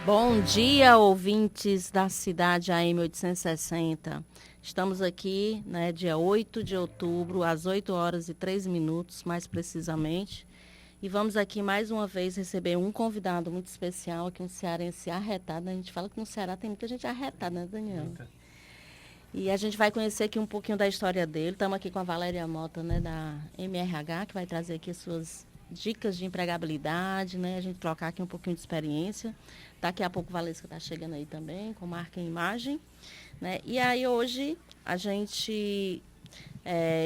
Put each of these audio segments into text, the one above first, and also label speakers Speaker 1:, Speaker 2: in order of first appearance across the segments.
Speaker 1: Bom dia, ouvintes da cidade AM 860. Estamos aqui, dia 8 de outubro, às 8 horas e 3 minutos, mais precisamente. E vamos aqui mais uma vez receber um convidado muito especial, aqui um cearense arretado. A gente fala que no Ceará tem muita gente arretada, né, Daniel? Muita. E a gente vai conhecer aqui um pouquinho da história dele. Estamos aqui com a Valéria Mota, da MRH, que vai trazer aqui as suas dicas de empregabilidade, A gente trocar aqui um pouquinho de experiência. Daqui a pouco o Valesca está chegando aí também, com marca e imagem. E aí hoje a gente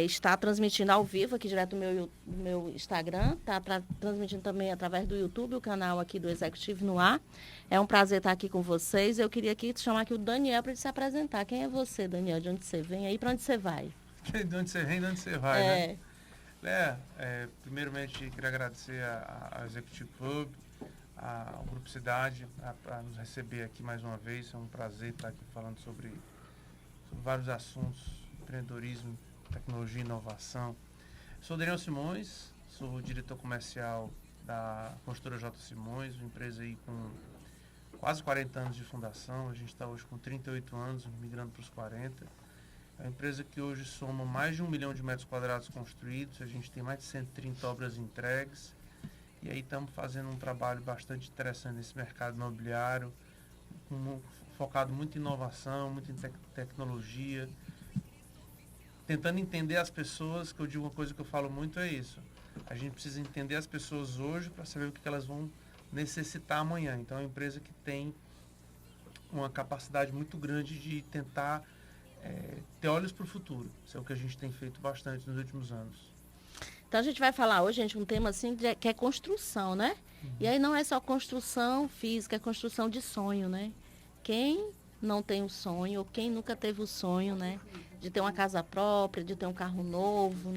Speaker 1: está transmitindo ao vivo aqui direto do meu Instagram, está transmitindo também através do YouTube, o canal aqui do Executivo no Ar. É um prazer estar aqui com vocês. Eu queria aqui chamar aqui o Daniel para ele se apresentar. Quem é você, Daniel? De onde você vem aí? Para onde você vai?
Speaker 2: De onde você vem, de onde você vai, né? Primeiramente, queria agradecer ao Executive Club, ao Grupo Cidade, para nos receber aqui mais uma vez. É um prazer estar aqui falando sobre vários assuntos, empreendedorismo, tecnologia e inovação. Sou Daniel Simões, sou diretor comercial da construtora J. Simões, uma empresa aí com quase 40 anos de fundação. A gente está hoje com 38 anos, migrando para os 40. É uma empresa que hoje soma mais de 1 milhão de metros quadrados construídos. A gente tem mais de 130 obras entregues. E aí estamos fazendo um trabalho bastante interessante nesse mercado imobiliário, focado muito em inovação, muito em tecnologia, tentando entender as pessoas, que eu digo uma coisa que eu falo muito, é isso. A gente precisa entender as pessoas hoje para saber o que elas vão necessitar amanhã. Então é uma empresa que tem uma capacidade muito grande de tentar ter olhos para o futuro. Isso é o que a gente tem feito bastante nos últimos anos.
Speaker 1: Então a gente vai falar hoje, gente, um tema assim que é construção, né? Uhum. E aí não é só construção física, é construção de sonho, né? Quem não tem o sonho, ou quem nunca teve o sonho, de ter uma casa própria, de ter um carro novo,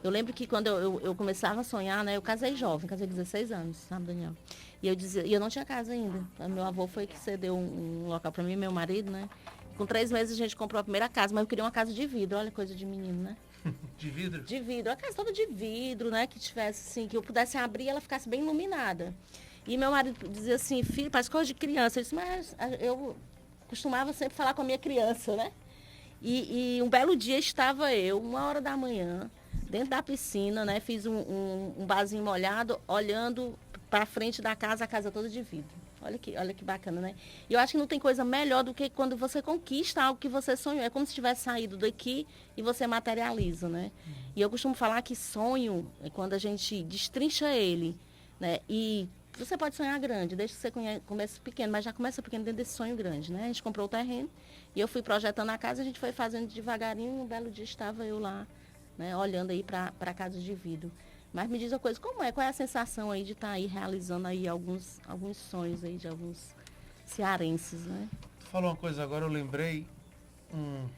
Speaker 1: Eu lembro que quando eu começava a sonhar, eu casei jovem, casei com 16 anos, sabe, Daniel? E eu não tinha casa ainda. Meu avô foi que cedeu um local para mim e meu marido, Com 3 meses a gente comprou a primeira casa, mas eu queria uma casa de vidro, olha coisa de menino,
Speaker 2: De vidro?
Speaker 1: De vidro, a casa toda de vidro, que tivesse assim, que eu pudesse abrir e ela ficasse bem iluminada. E meu marido dizia assim, filho, parece coisa de criança. Eu disse, mas eu costumava sempre falar com a minha criança, E um belo dia estava eu, 1h da manhã, dentro da piscina, Fiz um barzinho molhado, olhando para frente da casa, a casa toda de vidro. Olha que bacana, E eu acho que não tem coisa melhor do que quando você conquista algo que você sonhou. É como se tivesse saído daqui e você materializa, E eu costumo falar que sonho é quando a gente destrincha ele, E você pode sonhar grande, desde que você comece pequeno, mas já começa pequeno dentro desse sonho grande, A gente comprou o terreno e eu fui projetando a casa, a gente foi fazendo devagarinho. Um belo dia estava eu lá, olhando aí para a casa de vidro. Mas me diz uma coisa, qual é a sensação aí de estar aí realizando aí alguns sonhos aí de alguns cearenses,
Speaker 2: Tu falou uma coisa agora, eu lembrei um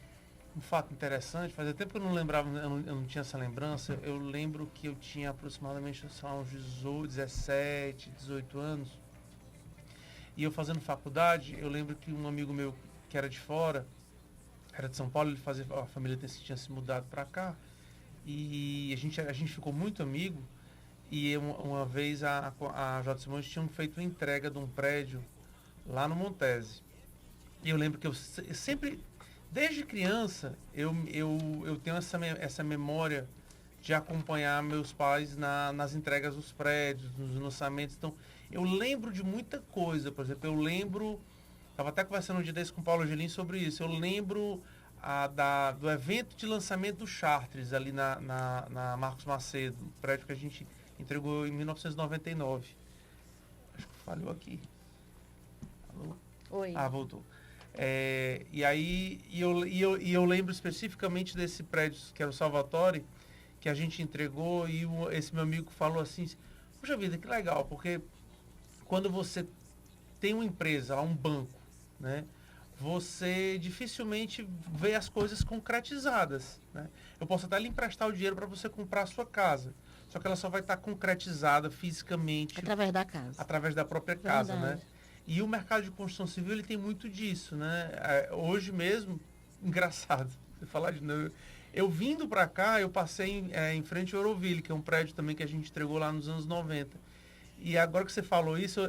Speaker 2: fato interessante. Fazia tempo que eu não lembrava, eu não tinha essa lembrança. Eu lembro que eu tinha aproximadamente uns 17, 18 anos. E eu fazendo faculdade, eu lembro que um amigo meu que era de fora, era de São Paulo, a família tinha se mudado para cá. E a gente ficou muito amigo. E uma vez a J. Simões tinha feito uma entrega de um prédio lá no Montese. E eu lembro que eu sempre, desde criança, eu tenho essa memória de acompanhar meus pais nas entregas dos prédios, nos lançamentos. Então, eu lembro de muita coisa. Por exemplo, estava até conversando um dia desse com o Paulo Angelim sobre isso. Eu lembro do evento de lançamento do Chartres, ali na Marcos Macedo, um prédio que a gente entregou em 1999. Acho que falhou aqui. Alô?
Speaker 1: Oi.
Speaker 2: Voltou. Eu lembro especificamente desse prédio, que era o Salvatore, que a gente entregou, e esse meu amigo falou assim, puxa vida, que legal, porque quando você tem uma empresa, um banco, você dificilmente vê as coisas concretizadas, Eu posso até lhe emprestar o dinheiro para você comprar a sua casa, só que ela só vai estar concretizada fisicamente
Speaker 1: através da casa,
Speaker 2: através da própria casa, E o mercado de construção civil, ele tem muito disso, Hoje mesmo, engraçado, você falar de novo, eu vindo para cá, eu passei em frente ao Euroville, que é um prédio também que a gente entregou lá nos anos 90. E agora que você falou isso,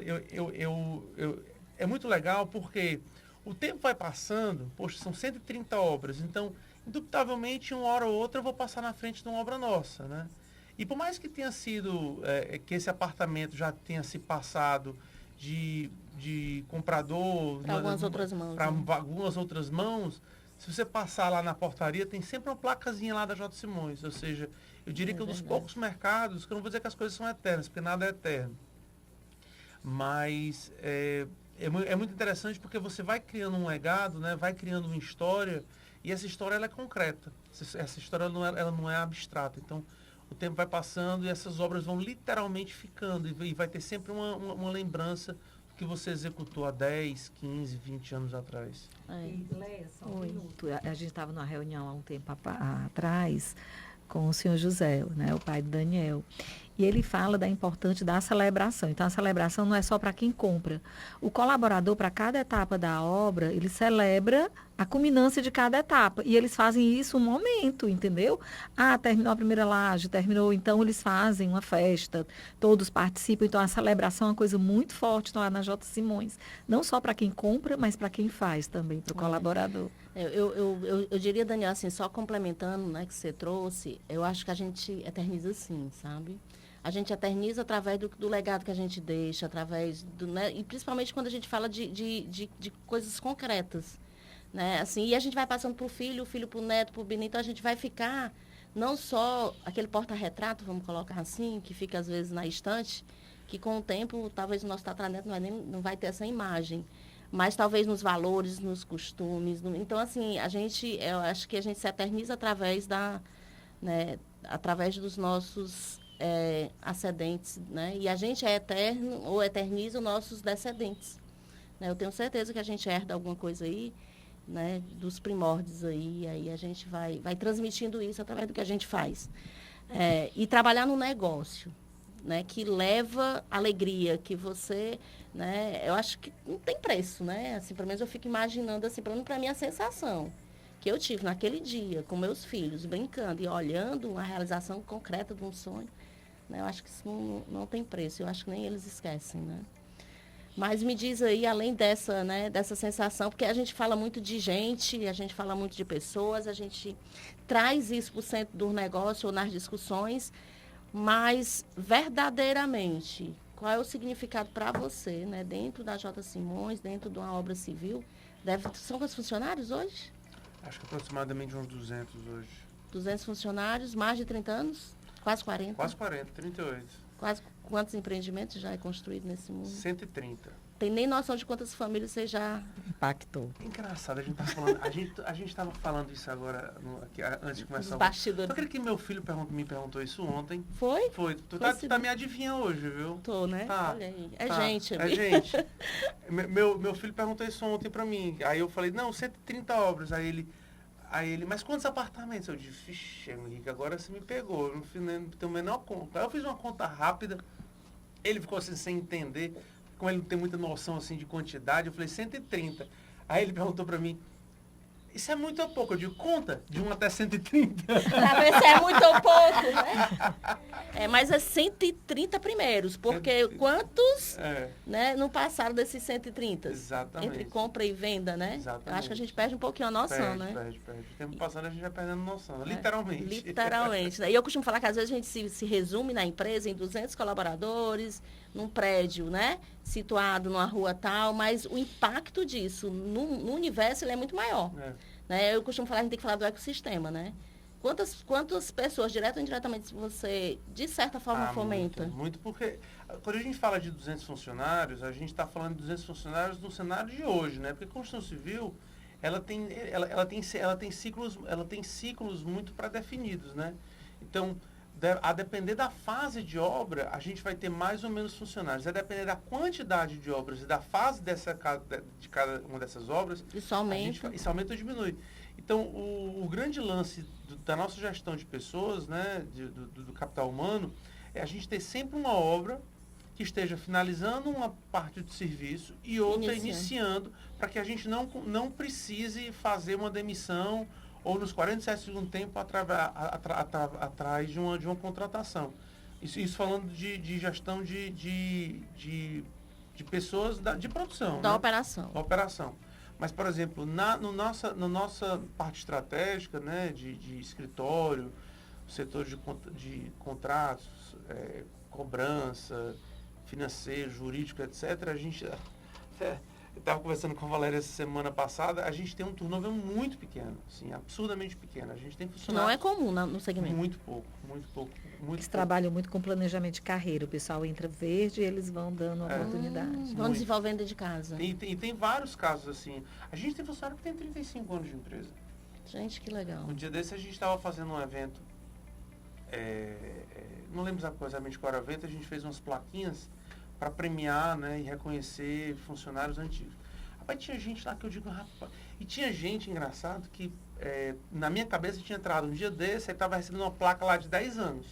Speaker 2: é muito legal porque o tempo vai passando, poxa, são 130 obras, então, indubitavelmente, uma hora ou outra eu vou passar na frente de uma obra nossa, né? E por mais que tenha sido, que esse apartamento já tenha se passado de comprador...
Speaker 1: Para algumas outras mãos.
Speaker 2: Para algumas outras mãos, se você passar lá na portaria, tem sempre uma placazinha lá da J. Simões, ou seja, eu diria que é um dos poucos mercados, que eu não vou dizer que as coisas são eternas, porque nada é eterno. Mas é muito interessante porque você vai criando um legado, né? Vai criando uma história, e essa história ela é concreta. Essa história ela não é abstrata. Então, o tempo vai passando e essas obras vão literalmente ficando. E vai ter sempre uma lembrança do que você executou há 10, 15, 20 anos atrás.
Speaker 3: E, Leia, só um minuto. A gente estava numa reunião há um tempo atrás com o senhor José, né, o pai do Daniel. E ele fala da importância da celebração. Então, a celebração não é só para quem compra. O colaborador, para cada etapa da obra, ele celebra a culminância de cada etapa. E eles fazem isso um momento, entendeu? Terminou a primeira laje, terminou. Então, eles fazem uma festa, todos participam. Então, a celebração é uma coisa muito forte lá na J. Simões. Não só para quem compra, mas para quem faz também, para o colaborador.
Speaker 1: Eu diria, Daniel, assim, só complementando, né, que você trouxe, eu acho que a gente eterniza sim, sabe? A gente eterniza através do legado que a gente deixa, através do, né, e principalmente quando a gente fala de coisas concretas, né? Assim, e a gente vai passando para o filho para o neto, para o bisneto, então a gente vai ficar não só aquele porta-retrato, vamos colocar assim, que fica às vezes na estante, que com o tempo talvez o nosso tataraneto não vai ter essa imagem, mas talvez nos valores, nos costumes. Então, assim, eu acho que a gente se eterniza através através dos nossos ascendentes, né? E a gente é eterno ou eterniza os nossos descendentes. Né? Eu tenho certeza que a gente herda alguma coisa aí, né? Dos primórdios aí a gente vai transmitindo isso através do que a gente faz. E trabalhar no negócio, né? Que leva alegria, que você, né? Eu acho que não tem preço, né? Assim, pelo menos eu fico imaginando, assim, pelo menos para mim a sensação que eu tive naquele dia com meus filhos, brincando e olhando uma realização concreta de um sonho, né? Eu acho que isso não tem preço, eu acho que nem eles esquecem, né? Mas me diz aí, além dessa sensação, porque a gente fala muito de gente, a gente fala muito de pessoas, a gente traz isso para o centro do negócio ou nas discussões, mas verdadeiramente, qual é o significado para você, né? Dentro da J. Simões, dentro de uma obra civil? São quantos funcionários hoje?
Speaker 2: Acho que aproximadamente uns 200 hoje.
Speaker 1: 200 funcionários, mais de 30 anos? Quase 40?
Speaker 2: Quase 40, 38.
Speaker 1: Quantos empreendimentos já é construído nesse mundo?
Speaker 2: 130.
Speaker 1: Tem nem noção de quantas famílias você já
Speaker 3: impactou.
Speaker 2: Engraçado, a gente tá falando, a gente estava falando isso agora, antes de começar.
Speaker 1: Os bastidores.
Speaker 2: Eu acredito que meu filho me perguntou isso ontem.
Speaker 1: Foi?
Speaker 2: Foi. Tu tá me adivinhando hoje, viu?
Speaker 1: Tô, né?
Speaker 2: Tá.
Speaker 1: Olha aí. Gente,
Speaker 2: É gente. Meu filho perguntou isso ontem pra mim. Aí eu falei, não, 130 obras. Aí ele, mas quantos apartamentos? Eu disse, vixe, Henrique, agora você me pegou. Eu não tenho a menor conta. Aí eu fiz uma conta rápida. Ele ficou assim, sem entender. Como ele não tem muita noção assim de quantidade, eu falei 130. Aí ele perguntou pra mim, isso é muito ou pouco? Eu digo, conta, de 1 até 130.
Speaker 1: Pra ver se é muito ou pouco, né? Mas é 130 primeiros, porque quantos né, não passaram desses 130?
Speaker 2: Exatamente.
Speaker 1: Entre compra e venda, né?
Speaker 2: Exatamente.
Speaker 1: Eu acho que a gente perde um pouquinho a noção, né?
Speaker 2: Perde. O tempo passando a gente vai perdendo noção, literalmente.
Speaker 1: Literalmente. Né? E eu costumo falar que às vezes a gente se resume na empresa em 200 colaboradores, num prédio, né? Situado numa rua tal, mas o impacto disso no universo ele é muito maior. Né? Eu costumo falar que a gente tem que falar do ecossistema, né? Quantas pessoas, direto ou indiretamente, você, de certa forma, fomenta?
Speaker 2: Muito, porque quando a gente fala de 200 funcionários, a gente está falando de 200 funcionários no cenário de hoje, né? Porque a construção civil, ela tem ciclos muito pré-definidos, né? Então, a depender da fase de obra, a gente vai ter mais ou menos funcionários. A depender da quantidade de obras e da fase de cada uma dessas obras,
Speaker 1: isso aumenta.
Speaker 2: Isso aumenta ou diminui. Então, o grande lance da nossa gestão de pessoas, né, do capital humano, é a gente ter sempre uma obra que esteja finalizando uma parte do serviço e outra iniciando, para que a gente não precise fazer uma demissão ou nos 47 segundos tempo atrás de uma contratação. Isso falando de gestão de pessoas de produção.
Speaker 1: Da
Speaker 2: né?
Speaker 1: operação.
Speaker 2: Da operação. Mas, por exemplo, na nossa parte estratégica, né, de escritório, setor de contratos, cobrança, financeiro, jurídico, etc., a gente... Eu estava conversando com a Valéria essa semana passada, a gente tem um turnover muito pequeno, assim, absurdamente pequeno. A gente tem funcionários...
Speaker 1: Não é comum no segmento.
Speaker 2: Muito pouco.
Speaker 3: Eles trabalham muito com planejamento de carreira. O pessoal entra verde e eles vão dando oportunidade.
Speaker 1: Vão desenvolvendo de casa.
Speaker 2: E tem vários casos assim. A gente tem funcionário que tem 35 anos de empresa.
Speaker 1: Gente, que legal.
Speaker 2: Um dia desse a gente estava fazendo um evento, não lembro exatamente qual era o evento, a gente fez umas plaquinhas para premiar, né, e reconhecer funcionários antigos. Rapaz, tinha gente lá que eu digo, rapaz... E tinha gente, engraçado, que na minha cabeça tinha entrado um dia desse, aí estava recebendo uma placa lá de 10 anos.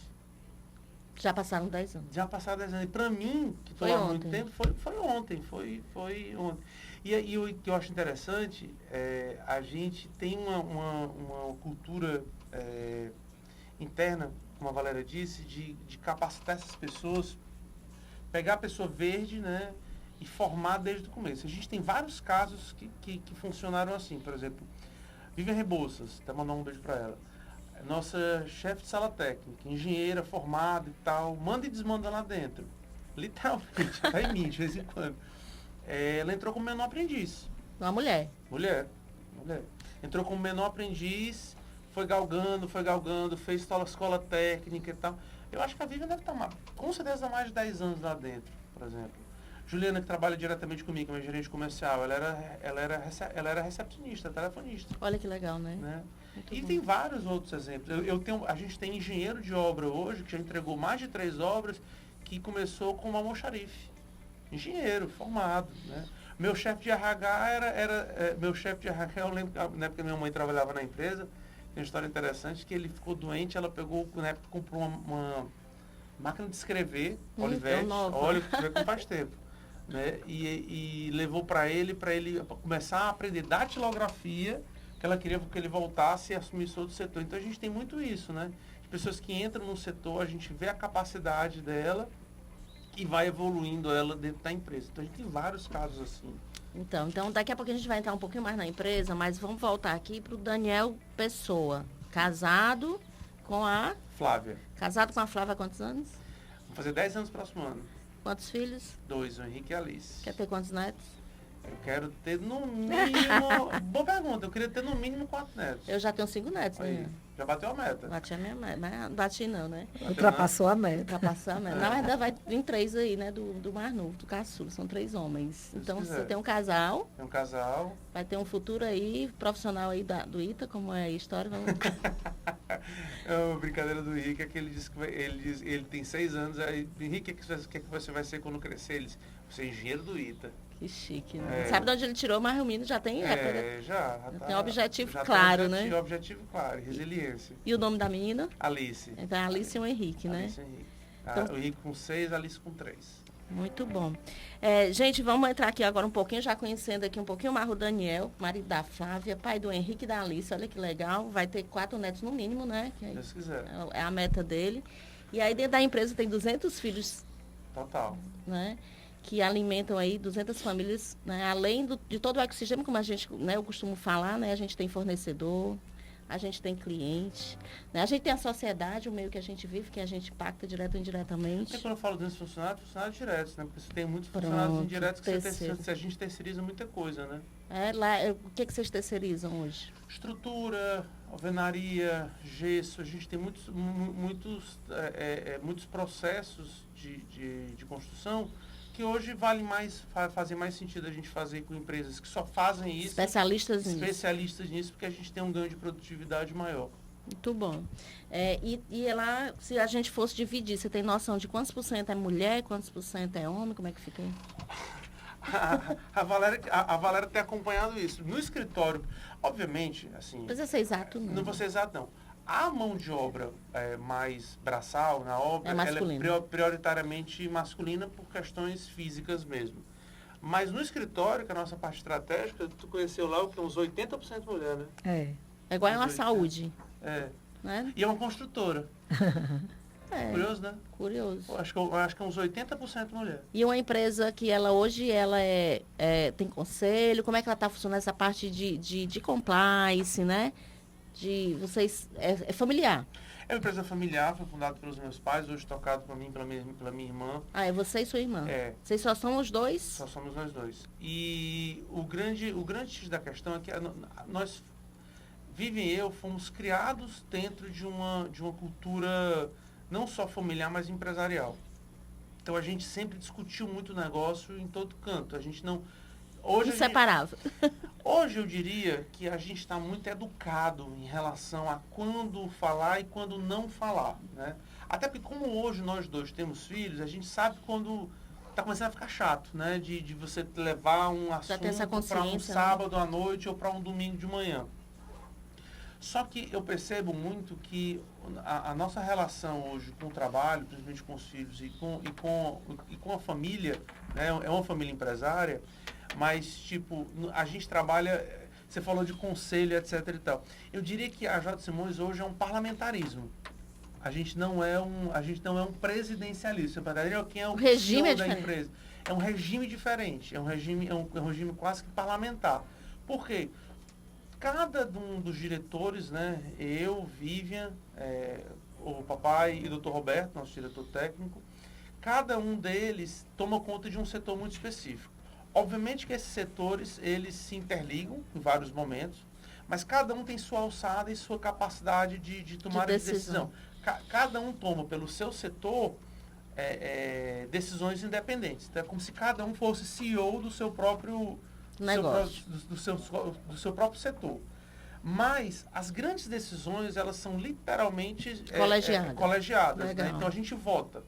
Speaker 1: Já passaram 10 anos.
Speaker 2: Já passaram 10 anos. E para mim, que estou lá há muito tempo, foi ontem. Foi ontem. E o que eu acho interessante, a gente tem uma cultura interna, como a Valéria disse, de capacitar essas pessoas, pegar a pessoa verde, né, e formar desde o começo. A gente tem vários casos que funcionaram assim. Por exemplo, Vivian Rebouças, até mandar um beijo para ela. Nossa chefe de sala técnica, engenheira, formada e tal, manda e desmanda lá dentro. Literalmente, tá em mim de vez em quando. Ela entrou como menor aprendiz.
Speaker 1: Uma mulher.
Speaker 2: Mulher. Entrou como menor aprendiz, foi galgando, fez escola técnica e tal. Eu acho que a Vivian deve estar, com certeza, mais de 10 anos lá dentro, por exemplo. Juliana, que trabalha diretamente comigo, que é minha gerente comercial, ela era recepcionista, telefonista.
Speaker 1: Olha que legal, né?
Speaker 2: E tem vários outros exemplos. A gente tem engenheiro de obra hoje, que já entregou mais de 3 obras, que começou com uma almoxarife. Engenheiro, formado, né? Meu chefe de RH meu chefe de RH, eu lembro, na época minha mãe trabalhava na empresa, tem uma história interessante, que ele ficou doente, ela pegou, na época, comprou uma máquina de escrever, Olivetti, olha, que você vê como faz tempo. Né? E levou para ele começar a aprender datilografia, que ela queria que ele voltasse e assumisse outro setor. Então a gente tem muito isso, né? As pessoas que entram no setor, a gente vê a capacidade dela e vai evoluindo ela dentro da empresa. Então a gente tem vários casos assim.
Speaker 1: Então daqui a pouco a gente vai entrar um pouquinho mais na empresa, mas vamos voltar aqui para o Daniel Pessoa, casado com a...
Speaker 2: Flávia.
Speaker 1: Casado com a Flávia há quantos anos?
Speaker 2: Vou fazer 10 anos no próximo ano.
Speaker 1: Quantos filhos?
Speaker 2: 2, o Henrique e a Alice.
Speaker 1: Quer ter quantos netos?
Speaker 2: Eu quero ter no mínimo... Boa pergunta, eu queria ter no mínimo 4 netos.
Speaker 1: Eu já tenho 5 netos, né?
Speaker 2: Já bateu a meta.
Speaker 1: Bati a minha meta, mas não bati não, né?
Speaker 3: Ultrapassou a meta.
Speaker 1: Ultrapassou a meta. Na verdade vai vir 3 aí, né? Do mais novo, do caçula. São 3 homens. Então você tem um casal.
Speaker 2: Tem um casal.
Speaker 1: Vai ter um futuro aí, profissional aí do ITA, como é a história. Vamos...
Speaker 2: A brincadeira do Henrique é que ele diz que ele tem 6 anos, aí, Henrique, o que você vai ser quando crescer? Ele diz, você é engenheiro do ITA.
Speaker 1: Que chique, né? Sabe de onde ele tirou, mas o menino já tem época.
Speaker 2: Já
Speaker 1: tem um objetivo
Speaker 2: já
Speaker 1: claro,
Speaker 2: tem
Speaker 1: né?
Speaker 2: Objetivo claro, resiliência.
Speaker 1: E o nome da menina?
Speaker 2: Alice.
Speaker 1: Então é Alice e o Henrique, né?
Speaker 2: Alice e Henrique.
Speaker 1: Então,
Speaker 2: o Henrique com 6, a Alice com 3.
Speaker 1: Muito bom. Gente, vamos entrar aqui agora um pouquinho, já conhecendo aqui um pouquinho mais o Daniel, marido da Flávia, pai do Henrique e da Alice. Olha que legal. Vai ter 4 netos no mínimo, né? Que
Speaker 2: Deus quiser.
Speaker 1: É a meta dele. E aí dentro da empresa tem 200 filhos.
Speaker 2: Total.
Speaker 1: Né? Que alimentam aí 200 famílias, né? Além de todo o ecossistema, como a gente, né, eu costumo falar, né? A gente tem fornecedor, a gente tem cliente, né? A gente tem a sociedade, o meio que a gente vive, que a gente impacta direto ou indiretamente.
Speaker 2: E quando eu falo desses funcionários diretos, né? Porque você tem muitos funcionários indiretos que a gente terceiriza muita coisa, né?
Speaker 1: O que vocês terceirizam hoje?
Speaker 2: Estrutura, alvenaria, gesso, a gente tem muitos processos de construção que hoje fazem mais sentido a gente fazer com empresas que só fazem isso.
Speaker 1: Especialistas
Speaker 2: nisso, porque a gente tem um ganho de produtividade maior.
Speaker 1: Muito bom. E lá, se a gente fosse dividir, você tem noção de quantos por cento é mulher, quantos por cento é homem? Como é que fica aí?
Speaker 2: A Valéria tem acompanhado isso. No escritório, obviamente, assim...
Speaker 1: Não precisa ser exato, não.
Speaker 2: Não precisa ser exato, não. A mão de obra mais braçal na obra, ela é prioritariamente masculina por questões físicas mesmo. Mas no escritório, que é a nossa parte estratégica, tu conheceu lá o que? Uns 80% mulher, né?
Speaker 1: É igual a uma saúde.
Speaker 2: É.
Speaker 1: Né?
Speaker 2: E é uma construtora. Curioso, né?
Speaker 1: Curioso.
Speaker 2: Eu acho que é uns 80% mulher.
Speaker 1: E uma empresa que hoje tem conselho, como é que ela está funcionando essa parte de compliance, né? É familiar.
Speaker 2: É uma empresa familiar, foi fundada pelos meus pais, hoje tocado por mim, pela minha irmã.
Speaker 1: Ah, é você e sua irmã.
Speaker 2: É.
Speaker 1: Vocês só são os dois?
Speaker 2: Só somos nós dois. E o grande X da questão é que nós, Vivi e eu, fomos criados dentro de uma cultura não só familiar, mas empresarial. Então a gente sempre discutiu muito negócio em todo canto. A gente não...
Speaker 1: Inseparável.
Speaker 2: Hoje eu diria que a gente está muito educado em relação a quando falar e quando não falar, né? Até porque como hoje nós dois temos filhos, a gente sabe quando está começando a ficar chato, né? De você levar um assunto para um sábado à noite ou para um domingo de manhã. Só que eu percebo muito que a nossa relação hoje com o trabalho, principalmente com os filhos e com a família, né? É uma família empresária, mas, tipo, a gente trabalha, você falou de conselho, etc e tal. Eu diria que a J. Simões hoje é um parlamentarismo. A gente não é um presidencialista. Quem é o
Speaker 1: regime
Speaker 2: da empresa? É um regime diferente. É um regime quase que parlamentar. Por quê? Cada um dos diretores, né? Eu, Vivian, o papai e o Dr. Roberto, nosso diretor técnico, cada um deles toma conta de um setor muito específico. Obviamente que esses setores, eles se interligam em vários momentos, mas cada um tem sua alçada e sua capacidade de tomar decisão. Cada um toma pelo seu setor decisões independentes. Então, é como se cada um fosse CEO do seu próprio negócio, do seu próprio setor. Mas as grandes decisões, elas são literalmente colegiadas. Né? Então, a gente vota.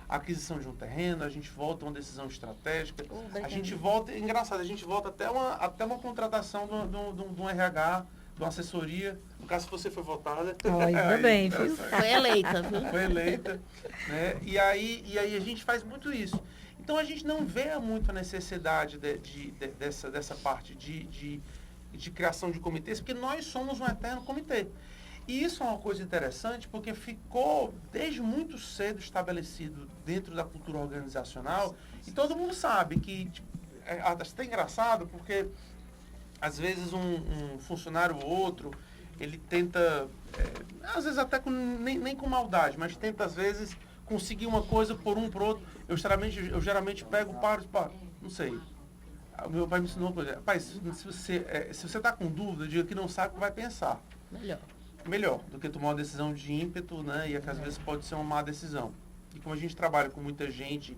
Speaker 2: A aquisição de um terreno, a gente vota uma decisão estratégica, a gente vota, engraçado, a gente vota até uma contratação de um RH, de uma assessoria, no caso se você foi votada.
Speaker 3: Ainda bem, viu?
Speaker 1: Foi eleita, viu?
Speaker 2: Foi eleita, né? E aí a gente faz muito isso. Então a gente não vê muito a necessidade dessa parte de criação de comitês, porque nós somos um eterno comitê. E isso é uma coisa interessante, porque ficou desde muito cedo estabelecido dentro da cultura organizacional, e todo mundo sabe que é até engraçado, porque às vezes um funcionário ou outro, ele tenta, às vezes até nem com maldade, mas tenta às vezes conseguir uma coisa por outro. Eu geralmente pego, não sei. O meu pai me ensinou uma coisa. Pai, se você está com dúvida, diga que não sabe o que vai pensar. Melhor do que tomar uma decisão de ímpeto, né? E que às vezes pode ser uma má decisão. E como a gente trabalha com muita gente,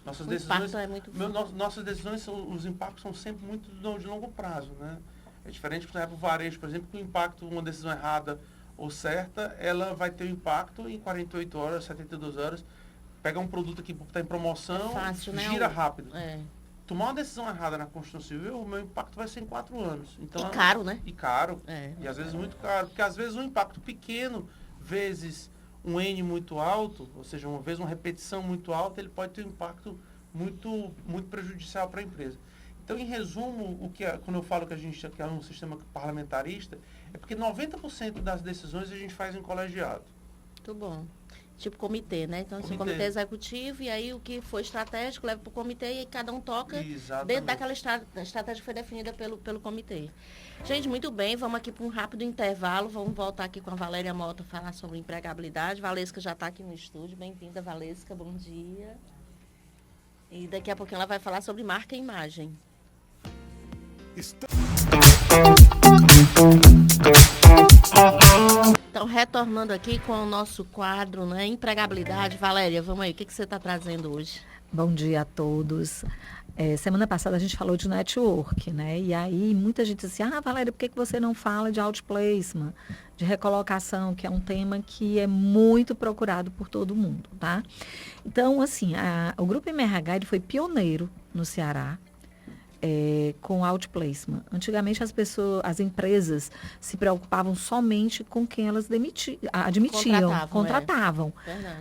Speaker 2: nossas decisões, nossas decisões, os impactos são sempre muito de longo prazo, né? É diferente, por exemplo, o varejo, por exemplo, que o impacto, uma decisão errada ou certa, ela vai ter um impacto em 48 horas, 72 horas. Pega um produto que está em promoção, gira rápido. Tomar uma decisão errada na Construção Civil, o meu impacto vai ser em 4 anos. Então,
Speaker 1: e caro, né?
Speaker 2: E caro. E às vezes muito caro. Porque às vezes um impacto pequeno, vezes um N muito alto, ou seja, uma vez uma repetição muito alta, ele pode ter um impacto muito, muito prejudicial para a empresa. Então, em resumo, quando eu falo que a gente é um sistema parlamentarista, é porque 90% das decisões a gente faz em colegiado.
Speaker 1: Muito bom. Tipo comitê, né? Então, o comitê executivo, e aí o que for estratégico leva para o comitê e aí cada um toca dentro daquela estratégia que foi definida pelo comitê. Gente, muito bem, vamos aqui para um rápido intervalo, vamos voltar aqui com a Valéria Mota falar sobre empregabilidade. Valesca já está aqui no estúdio, bem-vinda, Valesca, bom dia. E daqui a pouquinho ela vai falar sobre marca e imagem. Então, retornando aqui com o nosso quadro, né, empregabilidade. Valéria, vamos aí, o que você está trazendo hoje?
Speaker 3: Bom dia a todos. Semana passada a gente falou de network, né? E aí muita gente disse, Valéria, por que você não fala de outplacement, de recolocação, que é um tema que é muito procurado por todo mundo, tá? Então, assim, o Grupo MRH ele foi pioneiro no Ceará, com outplacement. Antigamente as empresas se preocupavam somente com quem elas contratavam,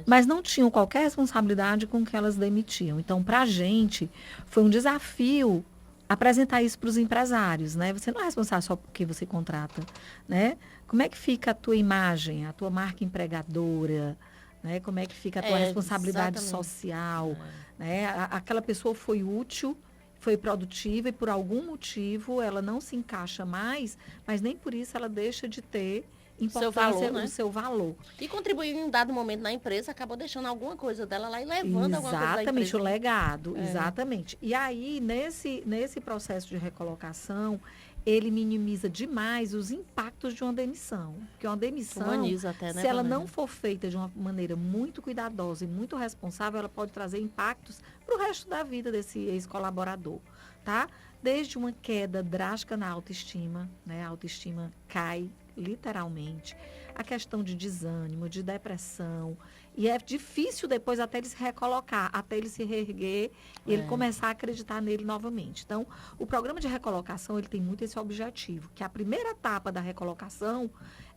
Speaker 3: mas não tinham qualquer responsabilidade com quem elas demitiam. Então, para a gente, foi um desafio apresentar isso para os empresários, né? Você não é responsável só porque você contrata, né? Como é que fica a tua imagem, a tua marca empregadora, né? Como é que fica a tua responsabilidade social, né? Aquela pessoa foi útil, foi produtiva e por algum motivo ela não se encaixa mais, mas nem por isso ela deixa de ter importância, o seu valor.
Speaker 1: E contribuir em um dado momento na empresa, acabou deixando alguma coisa dela lá e levando alguma coisa da empresa.
Speaker 3: Exatamente, o legado, exatamente. E aí, nesse processo de recolocação, ele minimiza demais os impactos de uma demissão. Porque uma demissão,
Speaker 1: até, né,
Speaker 3: se ela não for feita de uma maneira muito cuidadosa e muito responsável, ela pode trazer impactos para o resto da vida desse ex-colaborador, tá? Desde uma queda drástica na autoestima, né? A autoestima cai literalmente, a questão de desânimo, de depressão, e é difícil depois até ele se recolocar, até ele se reerguer e ele começar a acreditar nele novamente. Então, o programa de recolocação, ele tem muito esse objetivo, que a primeira etapa da recolocação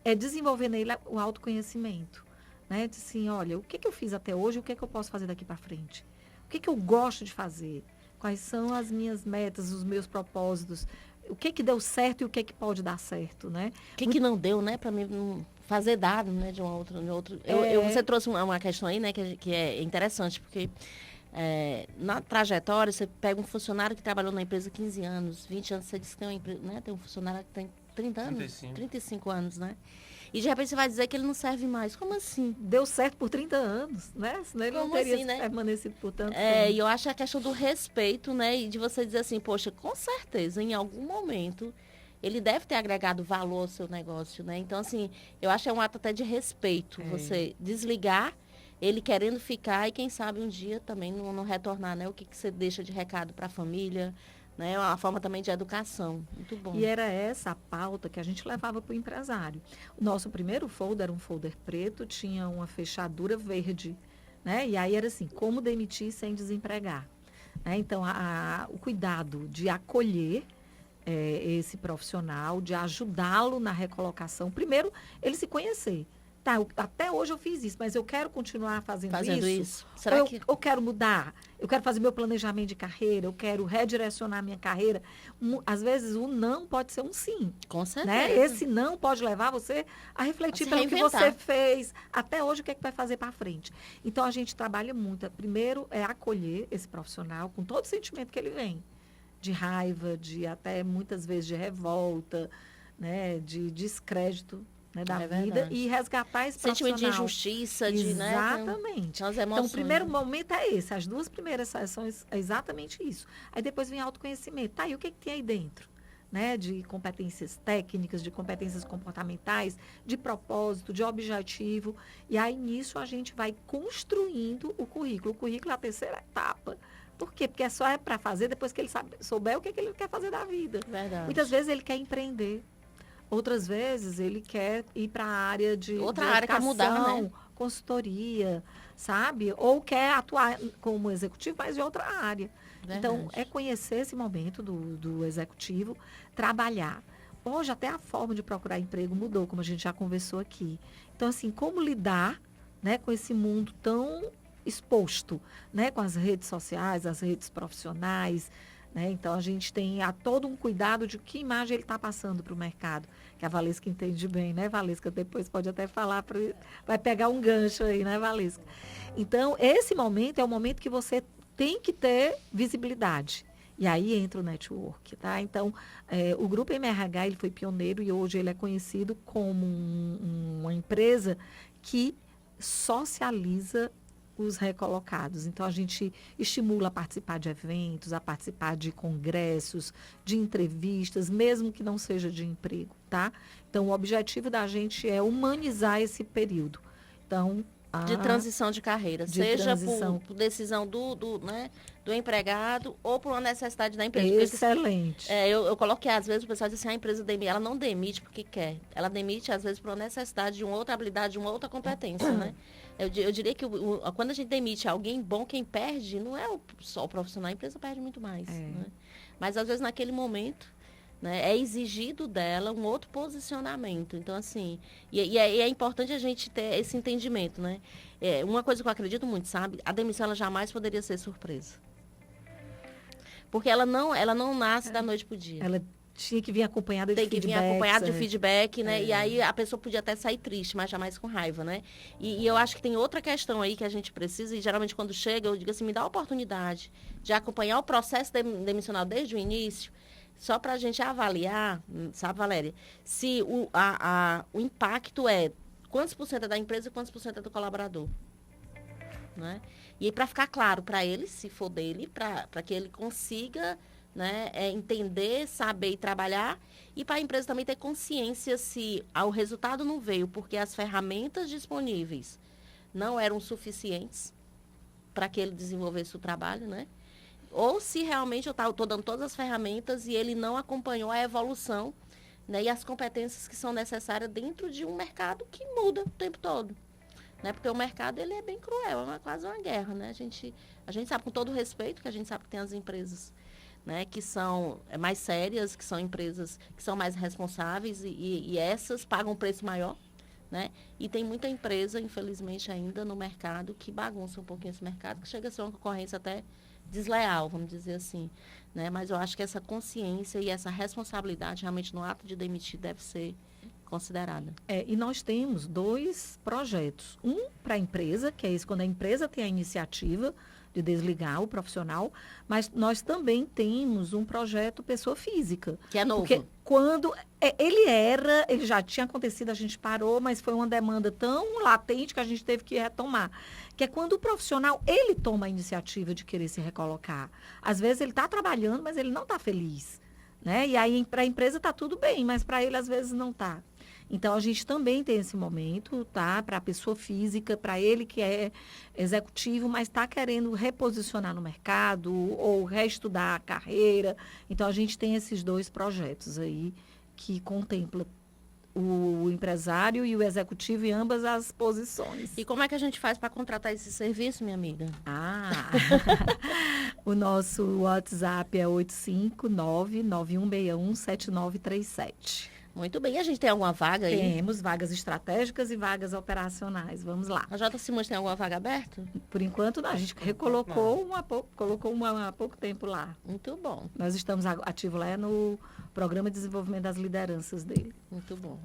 Speaker 3: é desenvolver nele o autoconhecimento, né? De assim, olha, o que eu fiz até hoje, o que eu posso fazer daqui para frente? O que eu gosto de fazer? Quais são as minhas metas, os meus propósitos? O que deu certo e o que pode dar certo, né?
Speaker 1: O que não deu, né? Para mim não fazer dado, né? De um outro. Você trouxe uma questão aí, né? Que é interessante, porque na trajetória, você pega um funcionário que trabalhou na empresa 15 anos, 20 anos, você diz que tem uma empresa, né? Tem um funcionário que tem 30 anos, 35 anos, né? E de repente você vai dizer que ele não serve mais. Como assim?
Speaker 3: Deu certo por 30 anos, né? Senão ele não teria permanecido por tanto tempo.
Speaker 1: E eu acho a questão do respeito, né? E de você dizer assim, poxa, com certeza, em algum momento, ele deve ter agregado valor ao seu negócio, né? Então, assim, eu acho que é um ato até de respeito. Você desligar, ele querendo ficar e quem sabe um dia também não retornar, né? O que você deixa de recado para a família, né? Uma forma também de educação. Muito bom.
Speaker 3: E era essa a pauta que a gente levava para o empresário. O nosso primeiro folder era um folder preto, tinha uma fechadura verde, né? E aí era assim, como demitir sem desempregar. Né? Então, o cuidado de acolher esse profissional, de ajudá-lo na recolocação. Primeiro, ele se conhecer. Tá, até hoje eu fiz isso, mas eu quero continuar fazendo isso.
Speaker 1: Será
Speaker 3: eu quero mudar? Eu quero fazer meu planejamento de carreira, eu quero redirecionar minha carreira. Às vezes, o não pode ser um sim.
Speaker 1: Com certeza.
Speaker 3: Né? Esse não pode levar você a refletir pelo que você fez. Até hoje, o que é que vai fazer para frente? Então, a gente trabalha muito. Primeiro, é acolher esse profissional com todo o sentimento que ele vem. De raiva, de até muitas vezes de revolta, né? De descrédito. Né, da vida e resgatar esse profissional.
Speaker 1: Sentimento de injustiça,
Speaker 3: exatamente. Então, o primeiro momento é esse. As duas primeiras sessões é exatamente isso. Aí depois vem autoconhecimento. Tá, e o que tem aí dentro? Né, de competências técnicas, de competências comportamentais, de propósito, de objetivo. E aí, nisso, a gente vai construindo o currículo. O currículo é a terceira etapa. Por quê? Porque só é para fazer depois que ele souber o que ele quer fazer da vida.
Speaker 1: Verdade.
Speaker 3: Muitas vezes ele quer empreender. Outras vezes ele quer ir para a área de
Speaker 1: área que mudar, né?
Speaker 3: Consultoria, sabe? Ou quer atuar como executivo, mas em outra área.
Speaker 1: Verdade.
Speaker 3: Então, é conhecer esse momento do executivo, trabalhar. Hoje, até a forma de procurar emprego mudou, como a gente já conversou aqui. Então, assim, como lidar, né, com esse mundo tão exposto, né, com as redes sociais, as redes profissionais, né? Então, a gente tem todo um cuidado de que imagem ele está passando para o mercado. Que a Valesca entende bem, né, Valesca? Depois pode até falar, vai pegar um gancho aí, né, Valesca? Então, esse momento é o momento que você tem que ter visibilidade. E aí entra o network, tá? Então, o Grupo MRH, ele foi pioneiro e hoje ele é conhecido como uma empresa que socializa os recolocados. Então, a gente estimula a participar de eventos, a participar de congressos, de entrevistas, mesmo que não seja de emprego, tá? Então, o objetivo da gente é humanizar esse período. Então,
Speaker 1: de transição de carreira, seja por decisão do empregado ou por uma necessidade da empresa.
Speaker 3: Excelente.
Speaker 1: Eu coloquei, às vezes, o pessoal diz assim, a empresa demite, ela não demite porque quer. Ela demite, às vezes, por uma necessidade de uma outra habilidade, de uma outra competência, né? Eu diria que quando a gente demite alguém bom, quem perde não é só o profissional, a empresa perde muito mais. Né? Mas, às vezes, naquele momento, né, é exigido dela um outro posicionamento. Então, assim, e é importante a gente ter esse entendimento, né? Uma coisa que eu acredito muito, sabe? A demissão, ela jamais poderia ser surpresa. Porque ela não nasce da noite pro dia.
Speaker 3: Ela tinha que vir acompanhada de feedback.
Speaker 1: Tem que vir acompanhada de feedback, né? E aí a pessoa podia até sair triste, mas jamais com raiva, né? E eu acho que tem outra questão aí que a gente precisa, e geralmente quando chega, eu digo assim, me dá a oportunidade de acompanhar o processo demissional desde o início, só para a gente avaliar, sabe, Valéria, se o impacto é quantos por cento é da empresa e quantos por cento é do colaborador. Né? E aí, para ficar claro para ele, se for dele, para que ele consiga, né, entender, saber e trabalhar, e para a empresa também ter consciência se o resultado não veio porque as ferramentas disponíveis não eram suficientes para que ele desenvolvesse o trabalho, né? Ou se realmente eu estou dando todas as ferramentas e ele não acompanhou a evolução, né, e as competências que são necessárias dentro de um mercado que muda o tempo todo. Né? Porque o mercado ele é bem cruel, é quase uma guerra. Né? A gente sabe, com todo o respeito, que a gente sabe que tem as empresas, né, que são mais sérias, que são empresas que são mais responsáveis e essas pagam um preço maior. Né? E tem muita empresa, infelizmente, ainda no mercado que bagunça um pouquinho esse mercado, que chega a ser uma concorrência até desleal, vamos dizer assim. Né? Mas eu acho que essa consciência e essa responsabilidade realmente no ato de demitir deve ser considerada.
Speaker 3: E nós temos 2 projetos. Um para a empresa, que é esse quando a empresa tem a iniciativa de desligar o profissional, mas nós também temos um projeto pessoa física.
Speaker 1: Que é novo.
Speaker 3: Porque quando ele já tinha acontecido, a gente parou, mas foi uma demanda tão latente que a gente teve que retomar. Que é quando o profissional, ele toma a iniciativa de querer se recolocar. Às vezes ele está trabalhando, mas ele não está feliz. Né? E aí para a empresa está tudo bem, mas para ele às vezes não está. Então, a gente também tem esse momento, tá? Para a pessoa física, para ele que é executivo, mas está querendo reposicionar no mercado ou reestudar a carreira. Então, a gente tem esses 2 projetos aí que contemplam o empresário e o executivo em ambas as posições.
Speaker 1: E como é que a gente faz para contratar esse serviço, minha amiga?
Speaker 3: O nosso WhatsApp é 859-9161-7937.
Speaker 1: Muito bem. E a gente tem alguma vaga aí?
Speaker 3: Temos vagas estratégicas e vagas operacionais. Vamos lá.
Speaker 1: A J. Simões tem alguma vaga aberta?
Speaker 3: Por enquanto, não. A gente recolocou colocou uma há pouco tempo lá.
Speaker 1: Muito bom.
Speaker 3: Nós estamos ativos lá no Programa de Desenvolvimento das Lideranças dele.
Speaker 1: Muito bom.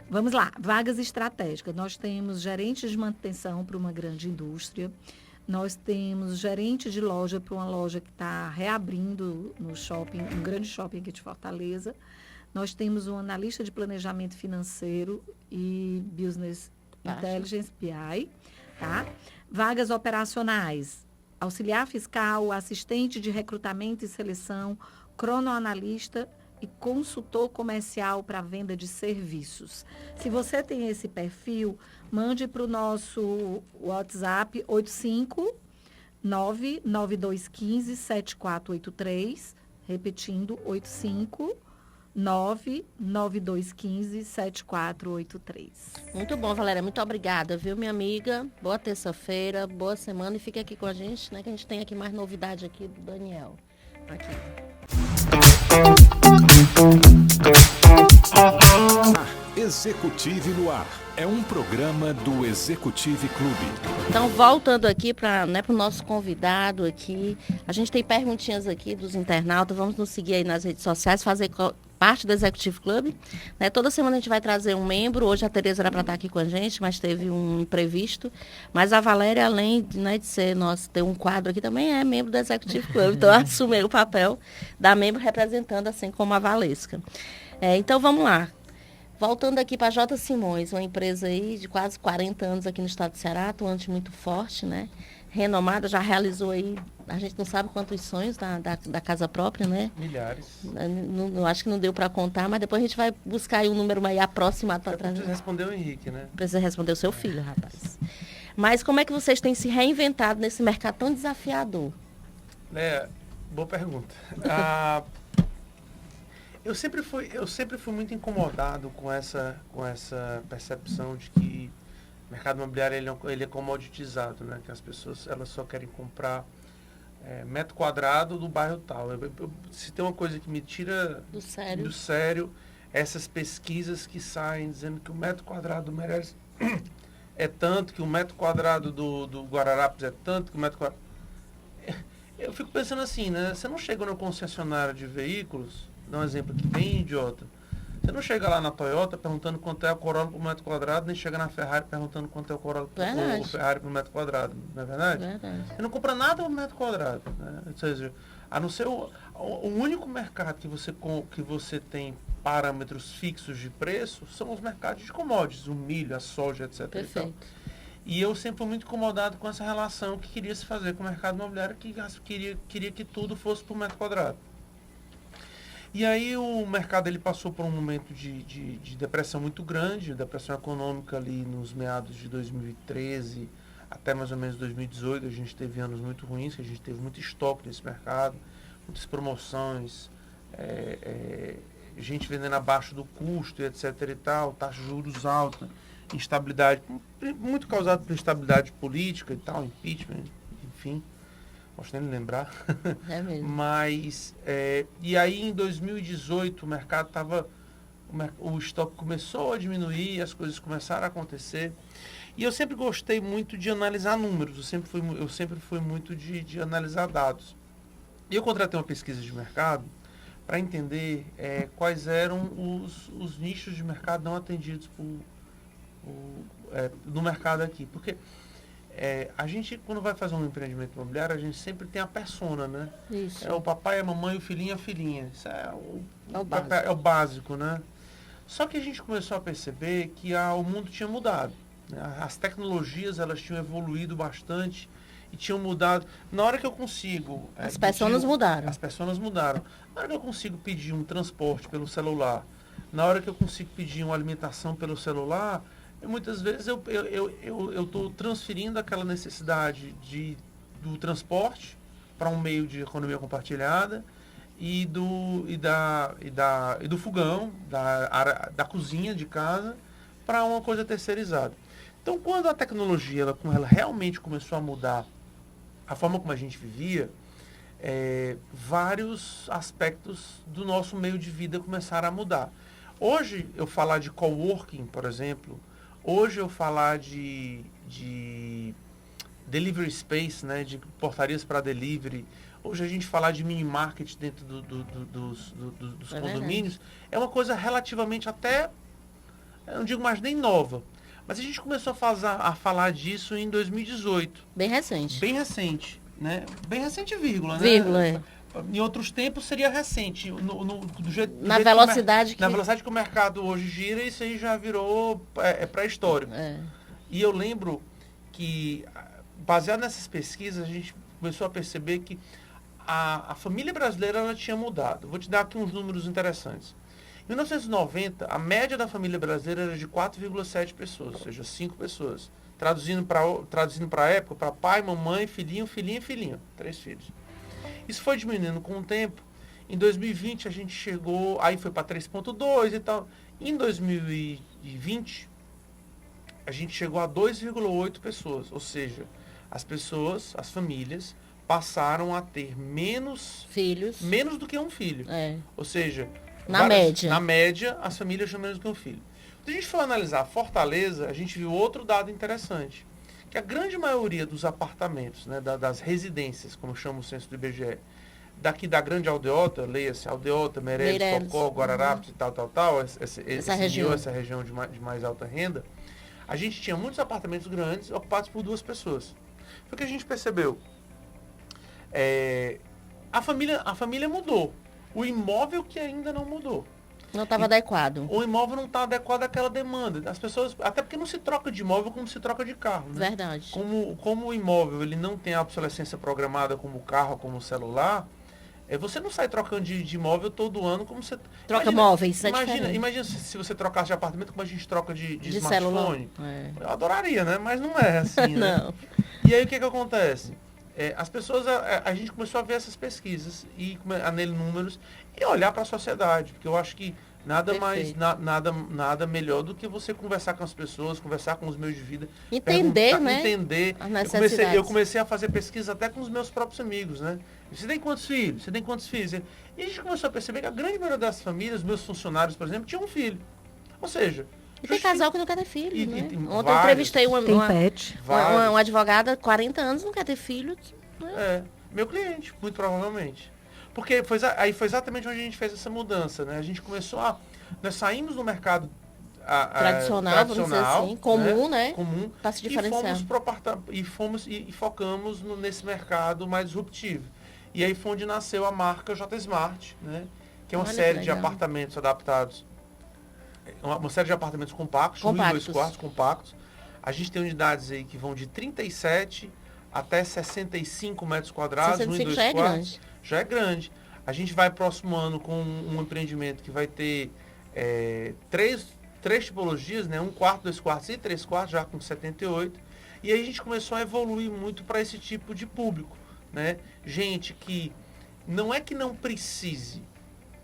Speaker 3: Vamos lá. Vagas estratégicas. Nós temos gerentes de manutenção para uma grande indústria. Nós temos gerente de loja para uma loja que está reabrindo no shopping, um grande shopping aqui de Fortaleza. Nós temos um analista de planejamento financeiro e Business Intelligence, BI, tá? Vagas operacionais, auxiliar fiscal, assistente de recrutamento e seleção, cronoanalista e consultor comercial para venda de serviços. Se você tem esse perfil, mande para o nosso WhatsApp 859-9215-7483, repetindo, 859-9215-7483.
Speaker 1: Muito bom, Valéria. Muito obrigada, viu, minha amiga? Boa terça-feira, boa semana e fique aqui com a gente, né? Que a gente tem aqui mais novidade aqui do Daniel. Aqui.
Speaker 4: Executive no Ar. É um programa do Executive Clube.
Speaker 1: Então, voltando aqui para o nosso convidado aqui, a gente tem perguntinhas aqui dos internautas, vamos nos seguir aí nas redes sociais, fazer parte do Executive Club. Né? Toda semana a gente vai trazer um membro, hoje a Tereza era para estar aqui com a gente, mas teve um imprevisto. Mas a Valéria, além de ser ter um quadro aqui, também é membro do Executive Club, então assume o papel da membro representando, assim como a Valesca. Então, vamos lá. Voltando aqui para a J. Simões, uma empresa aí de quase 40 anos aqui no estado do Ceará, atuante muito forte, né? Renomada, já realizou aí, a gente não sabe quantos sonhos da casa própria, né?
Speaker 2: Milhares.
Speaker 1: Não, acho que não deu para contar, mas depois a gente vai buscar aí um número aí aproximado para trás.
Speaker 2: Precisa responder o Henrique, né?
Speaker 1: Precisa responder o seu filho, rapaz. Mas como é que vocês têm se reinventado nesse mercado tão desafiador?
Speaker 2: Boa pergunta. Eu sempre fui muito incomodado com essa percepção de que o mercado imobiliário ele é comoditizado, né? Que as pessoas elas só querem comprar metro quadrado do bairro tal. Se tem uma coisa que me tira do sério, essas pesquisas que saem dizendo que o metro quadrado do Meireles é tanto, que o metro quadrado do Guararapes é tanto, que o metro quadrado... Eu fico pensando assim, né? Você não chega na concessionária de veículos, dá um exemplo aqui bem idiota. Você não chega lá na Toyota perguntando quanto é a Corolla por metro quadrado, nem chega na Ferrari perguntando quanto é o Corolla o Ferrari por metro quadrado, não é verdade?
Speaker 1: Verdade.
Speaker 2: Você não compra nada por metro quadrado, né? Ou seja, a não ser o único mercado que você tem parâmetros fixos de preço são os mercados de commodities, o milho, a soja, etc.
Speaker 1: Perfeito.
Speaker 2: E eu sempre fui muito incomodado com essa relação que queria se fazer com o mercado imobiliário, que queria que tudo fosse por metro quadrado. E aí o mercado ele passou por um momento de depressão muito grande, depressão econômica ali nos meados de 2013 até mais ou menos 2018. A gente teve anos muito ruins, que a gente teve muito estoque nesse mercado, muitas promoções, gente vendendo abaixo do custo, etc. e tal, taxa de juros alta, instabilidade, muito causado por instabilidade política e tal, impeachment, enfim. Posso nem lembrar.
Speaker 1: É mesmo.
Speaker 2: Mas, e aí em 2018 o mercado estava, o estoque começou a diminuir, as coisas começaram a acontecer. E eu sempre gostei muito de analisar números, eu sempre fui muito de analisar dados. E eu contratei uma pesquisa de mercado para entender quais eram os nichos de mercado não atendidos no mercado aqui. Porque a gente, quando vai fazer um empreendimento imobiliário, a gente sempre tem a persona, né?
Speaker 1: Isso.
Speaker 2: É o papai, a mamãe, o filhinho e a filhinha. Isso
Speaker 1: básico.
Speaker 2: É o básico, né? Só que a gente começou a perceber que o mundo tinha mudado, né? As tecnologias, elas tinham evoluído bastante e tinham mudado. Na hora que eu consigo...
Speaker 1: As pessoas mudaram.
Speaker 2: As pessoas mudaram. Na hora que eu consigo pedir um transporte pelo celular, na hora que eu consigo pedir uma alimentação pelo celular... Muitas vezes eu estou transferindo aquela necessidade do transporte para um meio de economia compartilhada e do fogão, da cozinha de casa, para uma coisa terceirizada. Então, quando a tecnologia ela realmente começou a mudar a forma como a gente vivia, vários aspectos do nosso meio de vida começaram a mudar. Hoje, eu falar de coworking, por exemplo... Hoje eu falar de delivery space, né, de portarias para delivery, hoje a gente falar de mini market dentro dos condomínios, é uma coisa relativamente até, eu não digo mais nem nova, mas a gente começou a falar disso em 2018.
Speaker 1: Bem recente.
Speaker 2: Bem recente, né? Bem recente, vírgula, né?
Speaker 1: Vírgula,
Speaker 2: Em outros tempos seria recente.
Speaker 1: Na velocidade
Speaker 2: que o mercado hoje gira, isso aí já virou pré-histórico. E eu lembro que, baseado nessas pesquisas, a gente começou a perceber que a família brasileira ela tinha mudado. Vou te dar aqui uns números interessantes. Em 1990, a média da família brasileira era de 4,7 pessoas, ou seja, 5 pessoas. Traduzindo para a época, para pai, mamãe, filhinho, filhinha e filhinho. 3 filhos. Isso foi diminuindo com o tempo. Em 2020 a gente chegou, aí foi para 3,2 e tal. Em 2020 a gente chegou a 2,8 pessoas. Ou seja, as famílias passaram a ter menos
Speaker 1: filhos,
Speaker 2: menos do que um filho. Ou seja, na média as famílias tinham menos do que um filho. Se a gente for analisar Fortaleza, a gente viu outro dado interessante. Que a grande maioria dos apartamentos, né, das residências, como chama o censo do IBGE, daqui da Grande Aldeota, leia-se Aldeota, Meireles, Tocó, Guararapes e tal, essa região de mais alta renda, a gente tinha muitos apartamentos grandes ocupados por 2 pessoas. Foi o que a gente percebeu. A família mudou. O imóvel que ainda não mudou.
Speaker 1: Não estava adequado.
Speaker 2: O imóvel não está adequado àquela demanda. As pessoas, até porque não se troca de imóvel como se troca de carro. Né?
Speaker 1: Verdade.
Speaker 2: Como o imóvel ele não tem a obsolescência programada como o carro, como o celular, você não sai trocando de imóvel todo ano como você...
Speaker 1: Troca móveis,
Speaker 2: Imagina se você trocasse de apartamento como a gente troca de smartphone. Eu adoraria, né? Mas não é assim, né?
Speaker 1: Não.
Speaker 2: E aí o que acontece? As pessoas, a gente começou a ver essas pesquisas e a ler números e olhar para a sociedade, porque eu acho que nada melhor do que você conversar com as pessoas, conversar com os meios de vida,
Speaker 1: entender, né?
Speaker 2: Entender.
Speaker 1: As necessidades.
Speaker 2: Eu comecei a fazer pesquisa até com os meus próprios amigos, né? Você tem quantos filhos? Você tem quantos filhos? E a gente começou a perceber que a grande maioria das famílias, meus funcionários, por exemplo, tinham um filho. Ou seja,
Speaker 1: e tem casal que não quer ter filho, né? Ontem eu
Speaker 2: vários,
Speaker 1: entrevistei uma
Speaker 3: pet.
Speaker 1: Uma advogada, 40 anos, não quer ter filho. Né?
Speaker 2: Meu cliente, muito provavelmente. Porque aí foi exatamente onde a gente fez essa mudança, né? A gente começou nós saímos do mercado
Speaker 1: tradicional, vamos dizer assim, comum, né?
Speaker 2: Comum.
Speaker 1: Para se diferenciar.
Speaker 2: E focamos nesse mercado mais disruptivo. E aí foi onde nasceu a marca J Smart, né? Que é uma série de apartamentos adaptados, uma série de apartamentos compactos, 1 e 2 quartos compactos. A gente tem unidades aí que vão de 37 até 65 metros quadrados, 1 e 2 quartos.
Speaker 1: Grande.
Speaker 2: Já é grande. A gente vai próximo ano com um empreendimento que vai ter três tipologias, né? 1 quarto, 2 quartos e 3 quartos, já com 78. E aí a gente começou a evoluir muito para esse tipo de público, né? Gente que não é que não precise,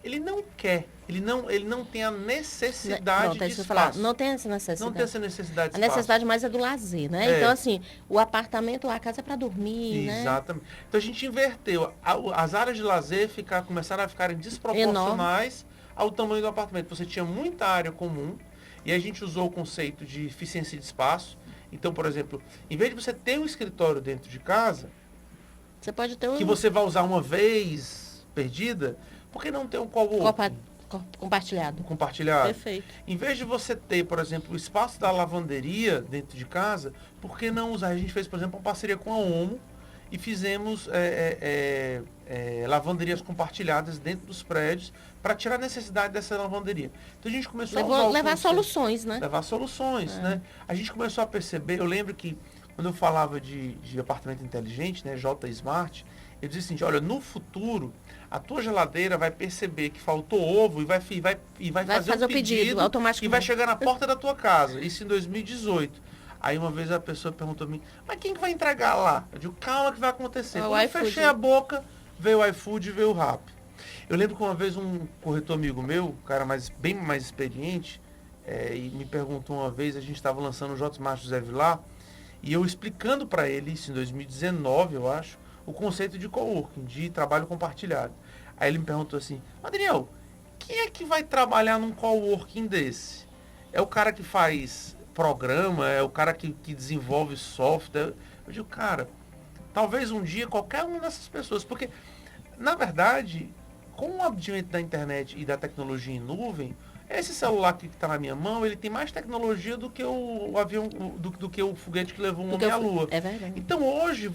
Speaker 2: ele não quer, ele não tem a necessidade de espaço.
Speaker 1: Não tem essa necessidade.
Speaker 2: Não tem essa necessidade de
Speaker 1: espaço. A necessidade mais é do lazer, né? Então, assim, o apartamento, a casa é para dormir,
Speaker 2: Exatamente. Né? Então, a gente inverteu. As áreas de lazer começaram a ficarem desproporcionais ao tamanho do apartamento. Você tinha muita área comum e a gente usou o conceito de eficiência de espaço. Então, por exemplo, em vez de você ter um escritório dentro de casa,
Speaker 1: você pode ter
Speaker 2: que você vai usar uma vez perdida, por que não ter um coworking?
Speaker 1: Compartilhado.
Speaker 2: Perfeito. Em vez de você ter, por exemplo, o espaço da lavanderia dentro de casa, por que não usar? A gente fez, por exemplo, uma parceria com a Omo e fizemos lavanderias compartilhadas dentro dos prédios para tirar a necessidade dessa lavanderia. Então a gente começou a
Speaker 1: levar soluções, né?
Speaker 2: Levar soluções, né? A gente começou a perceber, eu lembro que quando eu falava de apartamento inteligente, né, J Smart, eu disse assim, olha, no futuro, a tua geladeira vai perceber que faltou ovo e vai fazer um pedido
Speaker 1: automaticamente.
Speaker 2: E vai chegar na porta da tua casa. Isso em 2018. Aí uma vez a pessoa perguntou a mim, mas quem que vai entregar lá? Eu digo, calma que vai acontecer. Quando eu fechei a boca, veio o iFood e veio o Rappi. Eu lembro que uma vez um corretor amigo meu, um cara bem mais experiente, e me perguntou uma vez, a gente estava lançando o J Smart José Vilar, e eu explicando para ele, isso em 2019, eu acho, o conceito de coworking, de trabalho compartilhado. Aí ele me perguntou assim, mas Daniel, quem é que vai trabalhar num coworking desse? É o cara que faz programa, é o cara que desenvolve software? Eu digo, cara, talvez um dia qualquer uma dessas pessoas, porque, na verdade, com o advento da internet e da tecnologia em nuvem, esse celular que está na minha mão, ele tem mais tecnologia do que o avião, do que o foguete que levou um homem à Lua.
Speaker 1: É verdade.
Speaker 2: Então hoje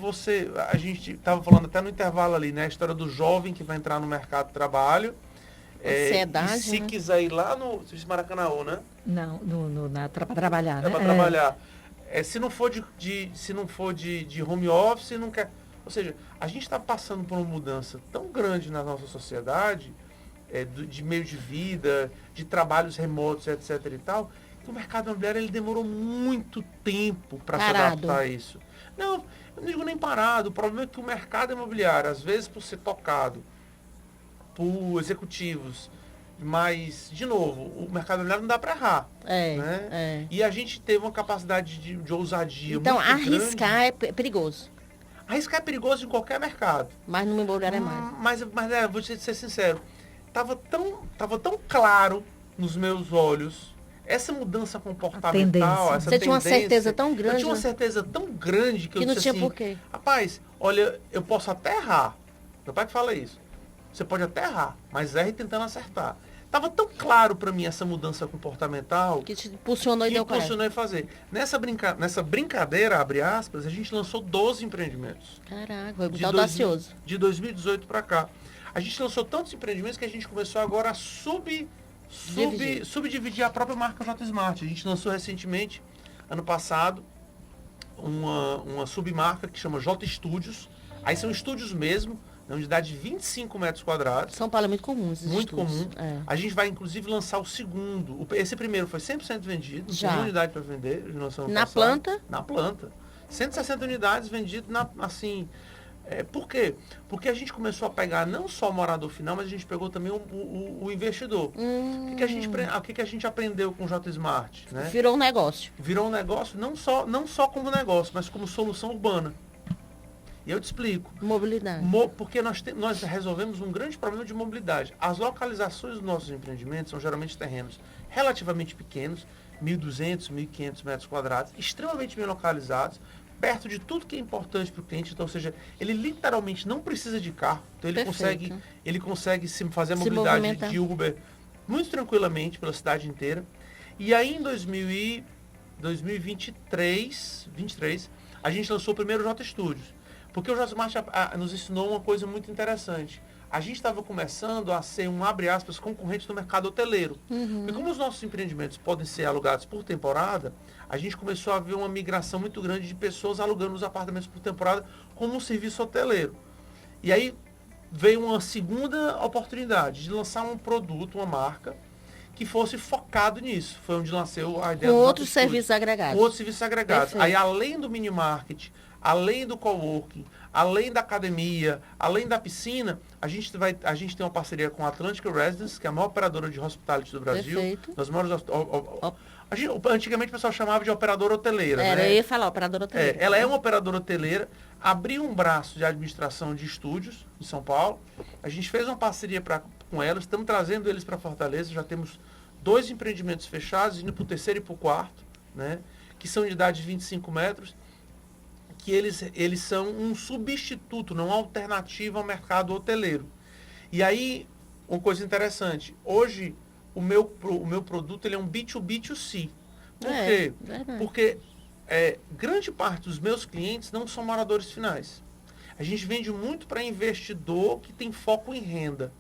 Speaker 2: a gente estava falando até no intervalo ali, né? A história do jovem que vai entrar no mercado de trabalho.
Speaker 1: Ansiedade,
Speaker 2: e se quiser ir lá no Maracanã, né?
Speaker 3: Não, para trabalhar, né?
Speaker 2: Para trabalhar. Se não for de home office, não quer. Ou seja, a gente está passando por uma mudança tão grande na nossa sociedade, de meio de vida, de trabalhos remotos, etc. e tal, que o mercado imobiliário ele demorou muito tempo para se adaptar a isso. Não, eu não digo nem parado. O problema é que o mercado imobiliário, às vezes por ser tocado por executivos, mas, de novo, o mercado imobiliário não dá para errar. Né? E a gente teve uma capacidade de ousadia
Speaker 1: então,
Speaker 2: muito grande.
Speaker 1: Então, arriscar é perigoso.
Speaker 2: Arriscar é perigoso em qualquer mercado.
Speaker 1: Mas no imobiliário é mais.
Speaker 2: Mas vou te ser sincero, tava tão claro nos meus olhos essa mudança comportamental, essa
Speaker 1: Você tinha uma certeza tão grande.
Speaker 2: Eu tinha uma certeza tão grande que eu
Speaker 1: não
Speaker 2: disse
Speaker 1: tinha
Speaker 2: assim,
Speaker 1: porquê.
Speaker 2: Rapaz, olha, eu posso até errar. Meu pai que fala isso. Você pode até errar, mas erre tentando acertar. Tava tão claro para mim essa mudança comportamental
Speaker 1: que te impulsionou e deu coragem.
Speaker 2: Impulsionou a fazer. Nessa brincadeira, abre aspas, a gente lançou 12 empreendimentos.
Speaker 1: Caraca, foi muito audacioso.
Speaker 2: De 2018 para cá. A gente lançou tantos empreendimentos que a gente começou agora a subdividir a própria marca J Smart. A gente lançou recentemente, ano passado, uma submarca que chama J Studios. Aí são estúdios mesmo, na unidade de 25 metros quadrados.
Speaker 1: São Paulo é muito comum esses
Speaker 2: Muito
Speaker 1: estúdios.
Speaker 2: comum. A gente vai, inclusive, lançar o segundo. Esse primeiro foi 100% vendido. Já. Não tem unidade para vender.
Speaker 1: Na planta?
Speaker 2: Na planta. 160 unidades vendidas, assim... por quê? Porque a gente começou a pegar não só o morador final, mas a gente pegou também o investidor. O que a gente aprendeu com o J Smart? Né?
Speaker 1: Virou um negócio.
Speaker 2: Virou um negócio não só como negócio, mas como solução urbana. E eu te explico.
Speaker 1: Mobilidade.
Speaker 2: Porque nós resolvemos um grande problema de mobilidade. As localizações dos nossos empreendimentos são geralmente terrenos relativamente pequenos, 1.200, 1.500 metros quadrados, extremamente bem localizados, perto de tudo que é importante para o cliente. Então, ou seja, ele literalmente não precisa de carro. Então, ele consegue fazer a mobilidade
Speaker 1: movimentar
Speaker 2: de Uber muito tranquilamente pela cidade inteira. E aí, em 2023, a gente lançou o primeiro J Studios. Porque o J-Smart nos ensinou uma coisa muito interessante. A gente estava começando a ser um, abre aspas, concorrente do mercado hoteleiro. E como os nossos empreendimentos podem ser alugados por temporada, a gente começou a ver uma migração muito grande de pessoas alugando os apartamentos por temporada como um serviço hoteleiro. E aí veio uma segunda oportunidade de lançar um produto, uma marca, que fosse focado nisso. Foi onde nasceu a ideia
Speaker 1: com
Speaker 2: do
Speaker 1: outros serviços agregados.
Speaker 2: Com outros serviços agregados.
Speaker 1: Perfeito.
Speaker 2: Aí, além do mini market, além do coworking, além da academia, além da piscina, a gente tem uma parceria com a Atlantic Residence, que é a maior operadora de hospitality do Brasil.
Speaker 1: Perfeito.
Speaker 2: Das maiores, antigamente o pessoal chamava de operadora hoteleira.
Speaker 1: Eu ia falar, operadora hoteleira.
Speaker 2: Ela é uma operadora hoteleira, abriu um braço de administração de estúdios em São Paulo. A gente fez uma parceria com elas, estamos trazendo eles para Fortaleza, já temos 2 empreendimentos fechados, indo para o terceiro e para o quarto, né, que são de idade de 25 metros, que eles são um substituto, não uma alternativa ao mercado hoteleiro. E aí, uma coisa interessante, hoje o meu produto ele é um B2B2C. Por quê?
Speaker 1: Verdade.
Speaker 2: Porque grande parte dos meus clientes não são moradores finais. A gente vende muito para investidor que tem foco em renda.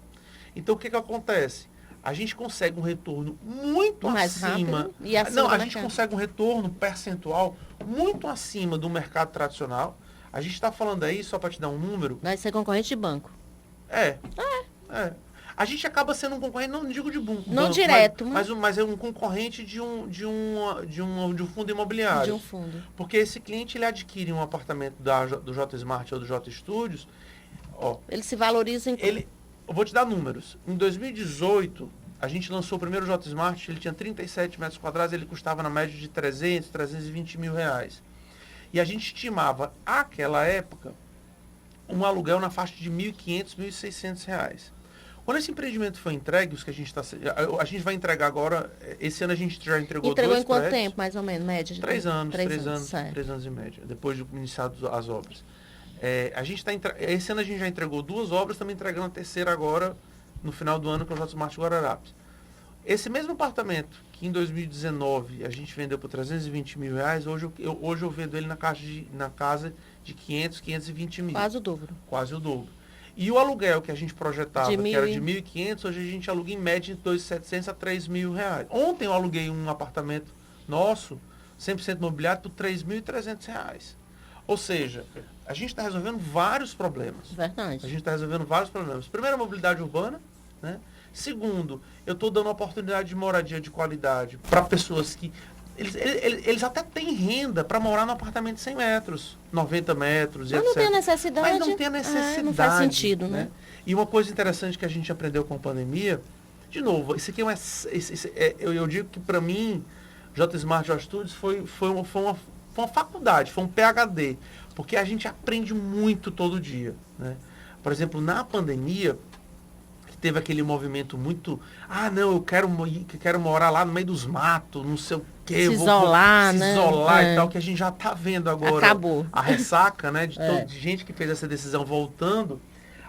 Speaker 2: Então, o que acontece? A gente consegue um retorno muito
Speaker 1: mais
Speaker 2: acima.
Speaker 1: rápido e acima
Speaker 2: Não,
Speaker 1: do
Speaker 2: a gente
Speaker 1: mercado.
Speaker 2: consegue um retorno percentual muito acima do mercado tradicional. A gente está falando aí, só para te dar um número.
Speaker 1: Vai ser concorrente de banco.
Speaker 2: É. A gente acaba sendo um concorrente, não digo de banco.
Speaker 1: Não direto,
Speaker 2: mas é um concorrente de um fundo imobiliário.
Speaker 1: De um fundo.
Speaker 2: Porque esse cliente ele adquire um apartamento do J Smart ou do J Studios. Ó,
Speaker 1: Ele se valoriza em
Speaker 2: eu vou te dar números. Em 2018, a gente lançou o primeiro J Smart, ele tinha 37 metros quadrados, ele custava na média de 320 mil reais. E a gente estimava, àquela época, um aluguel na faixa de 1.500, 1.600 reais. Quando esse empreendimento foi entregue, os que a gente vai entregar agora, esse ano a gente já entregou
Speaker 1: Entregou
Speaker 2: 2
Speaker 1: em quanto
Speaker 2: prédios.
Speaker 1: tempo, mais ou menos, média? De
Speaker 2: 3 anos,
Speaker 1: 3 anos, certo.
Speaker 2: 3 anos e média, depois de iniciadas as obras. Esse ano a gente já entregou 2 obras, estamos entregando a terceira agora, no final do ano, que é o J Smart Guararapes. Esse mesmo apartamento, que em 2019 a gente vendeu por 320 mil reais, hoje eu vendo ele na casa de 500, 520 mil.
Speaker 1: Quase o dobro.
Speaker 2: Quase o dobro. E o aluguel que a gente projetava,
Speaker 1: De
Speaker 2: que
Speaker 1: mil
Speaker 2: era de 1.500, hoje a gente aluga em média de 2.700 a 3 mil reais. Ontem eu aluguei um apartamento nosso, 100% mobiliário, por 3.300 reais. Ou seja, a gente está resolvendo vários problemas.
Speaker 1: Verdade.
Speaker 2: A gente está resolvendo vários problemas. Primeiro, a mobilidade urbana, né? Segundo, eu estou dando oportunidade de moradia de qualidade para pessoas que... Eles até têm renda para morar num apartamento de 100 metros, 90 metros,
Speaker 1: Mas
Speaker 2: etc.
Speaker 1: não tem a necessidade.
Speaker 2: Mas não tem a necessidade.
Speaker 1: Não faz sentido, né?
Speaker 2: E uma coisa interessante que a gente aprendeu com a pandemia, de novo, isso aqui eu digo que para mim, J Smart J Studios foi uma faculdade, foi um PhD, porque a gente aprende muito todo dia, né? Por exemplo, na pandemia, teve aquele movimento muito, não, eu quero morar lá no meio dos matos, não sei o quê.
Speaker 1: Se isolar, né?
Speaker 2: Se isolar e tal, que a gente já está vendo agora.
Speaker 1: Acabou.
Speaker 2: A ressaca, né, de gente que fez essa decisão voltando.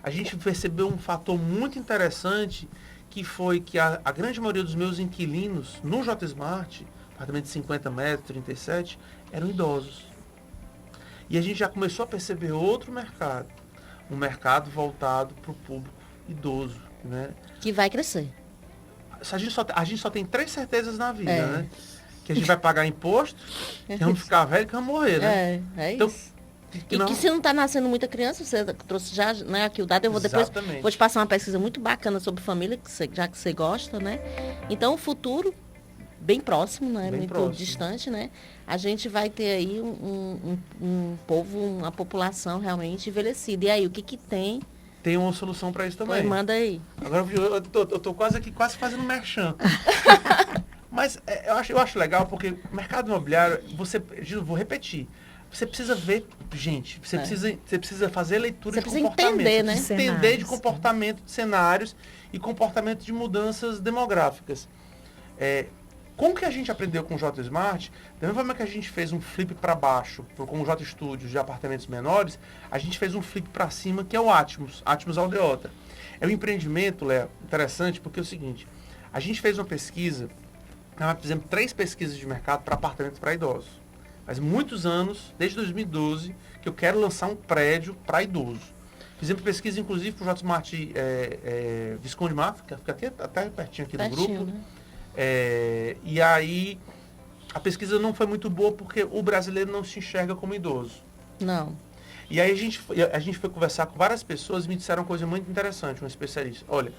Speaker 2: A gente percebeu um fator muito interessante, que foi que a grande maioria dos meus inquilinos no J Smart, apartamento de 50 metros, 37, eram idosos. E a gente já começou a perceber outro mercado, um mercado voltado para o público idoso, né?
Speaker 1: Que vai crescer.
Speaker 2: A gente só tem 3 certezas na vida, né? Que a gente vai pagar imposto, que vamos ficar velho e que vamos morrer, né?
Speaker 1: Então, isso. E que se não está nascendo muita criança, você trouxe já, né, aqui o dado, eu vou depois vou te passar uma pesquisa muito bacana sobre família, já que você gosta, né? Então, o futuro, bem próximo, não é muito próximo, distante, né? A gente vai ter aí um povo, uma população realmente envelhecida. E aí, o que tem?
Speaker 2: Tem uma solução para isso também.
Speaker 1: Manda aí.
Speaker 2: Agora, eu tô quase fazendo merchan. Mas eu acho legal, porque o mercado imobiliário, vou repetir, você precisa ver gente, você precisa fazer leitura de comportamento.
Speaker 1: Entender, né?
Speaker 2: Entender de comportamento de cenários e comportamento de mudanças demográficas. Como que a gente aprendeu com o J Smart? Da mesma forma que a gente fez um flip para baixo com o J Studios de apartamentos menores, a gente fez um flip para cima que é o Atmos Aldeota. É um empreendimento, Léo, interessante porque é o seguinte, a gente fez uma pesquisa, nós fizemos 3 pesquisas de mercado para apartamentos para idosos. Faz muitos anos, desde 2012, que eu quero lançar um prédio para idoso. Fizemos pesquisa, inclusive, para o J Smart Visconde Mafra, que fica até pertinho aqui do grupo.
Speaker 1: Né?
Speaker 2: E aí, a pesquisa não foi muito boa porque o brasileiro não se enxerga como idoso.
Speaker 1: Não.
Speaker 2: E aí a gente foi conversar com várias pessoas e me disseram uma coisa muito interessante, um especialista. Olha,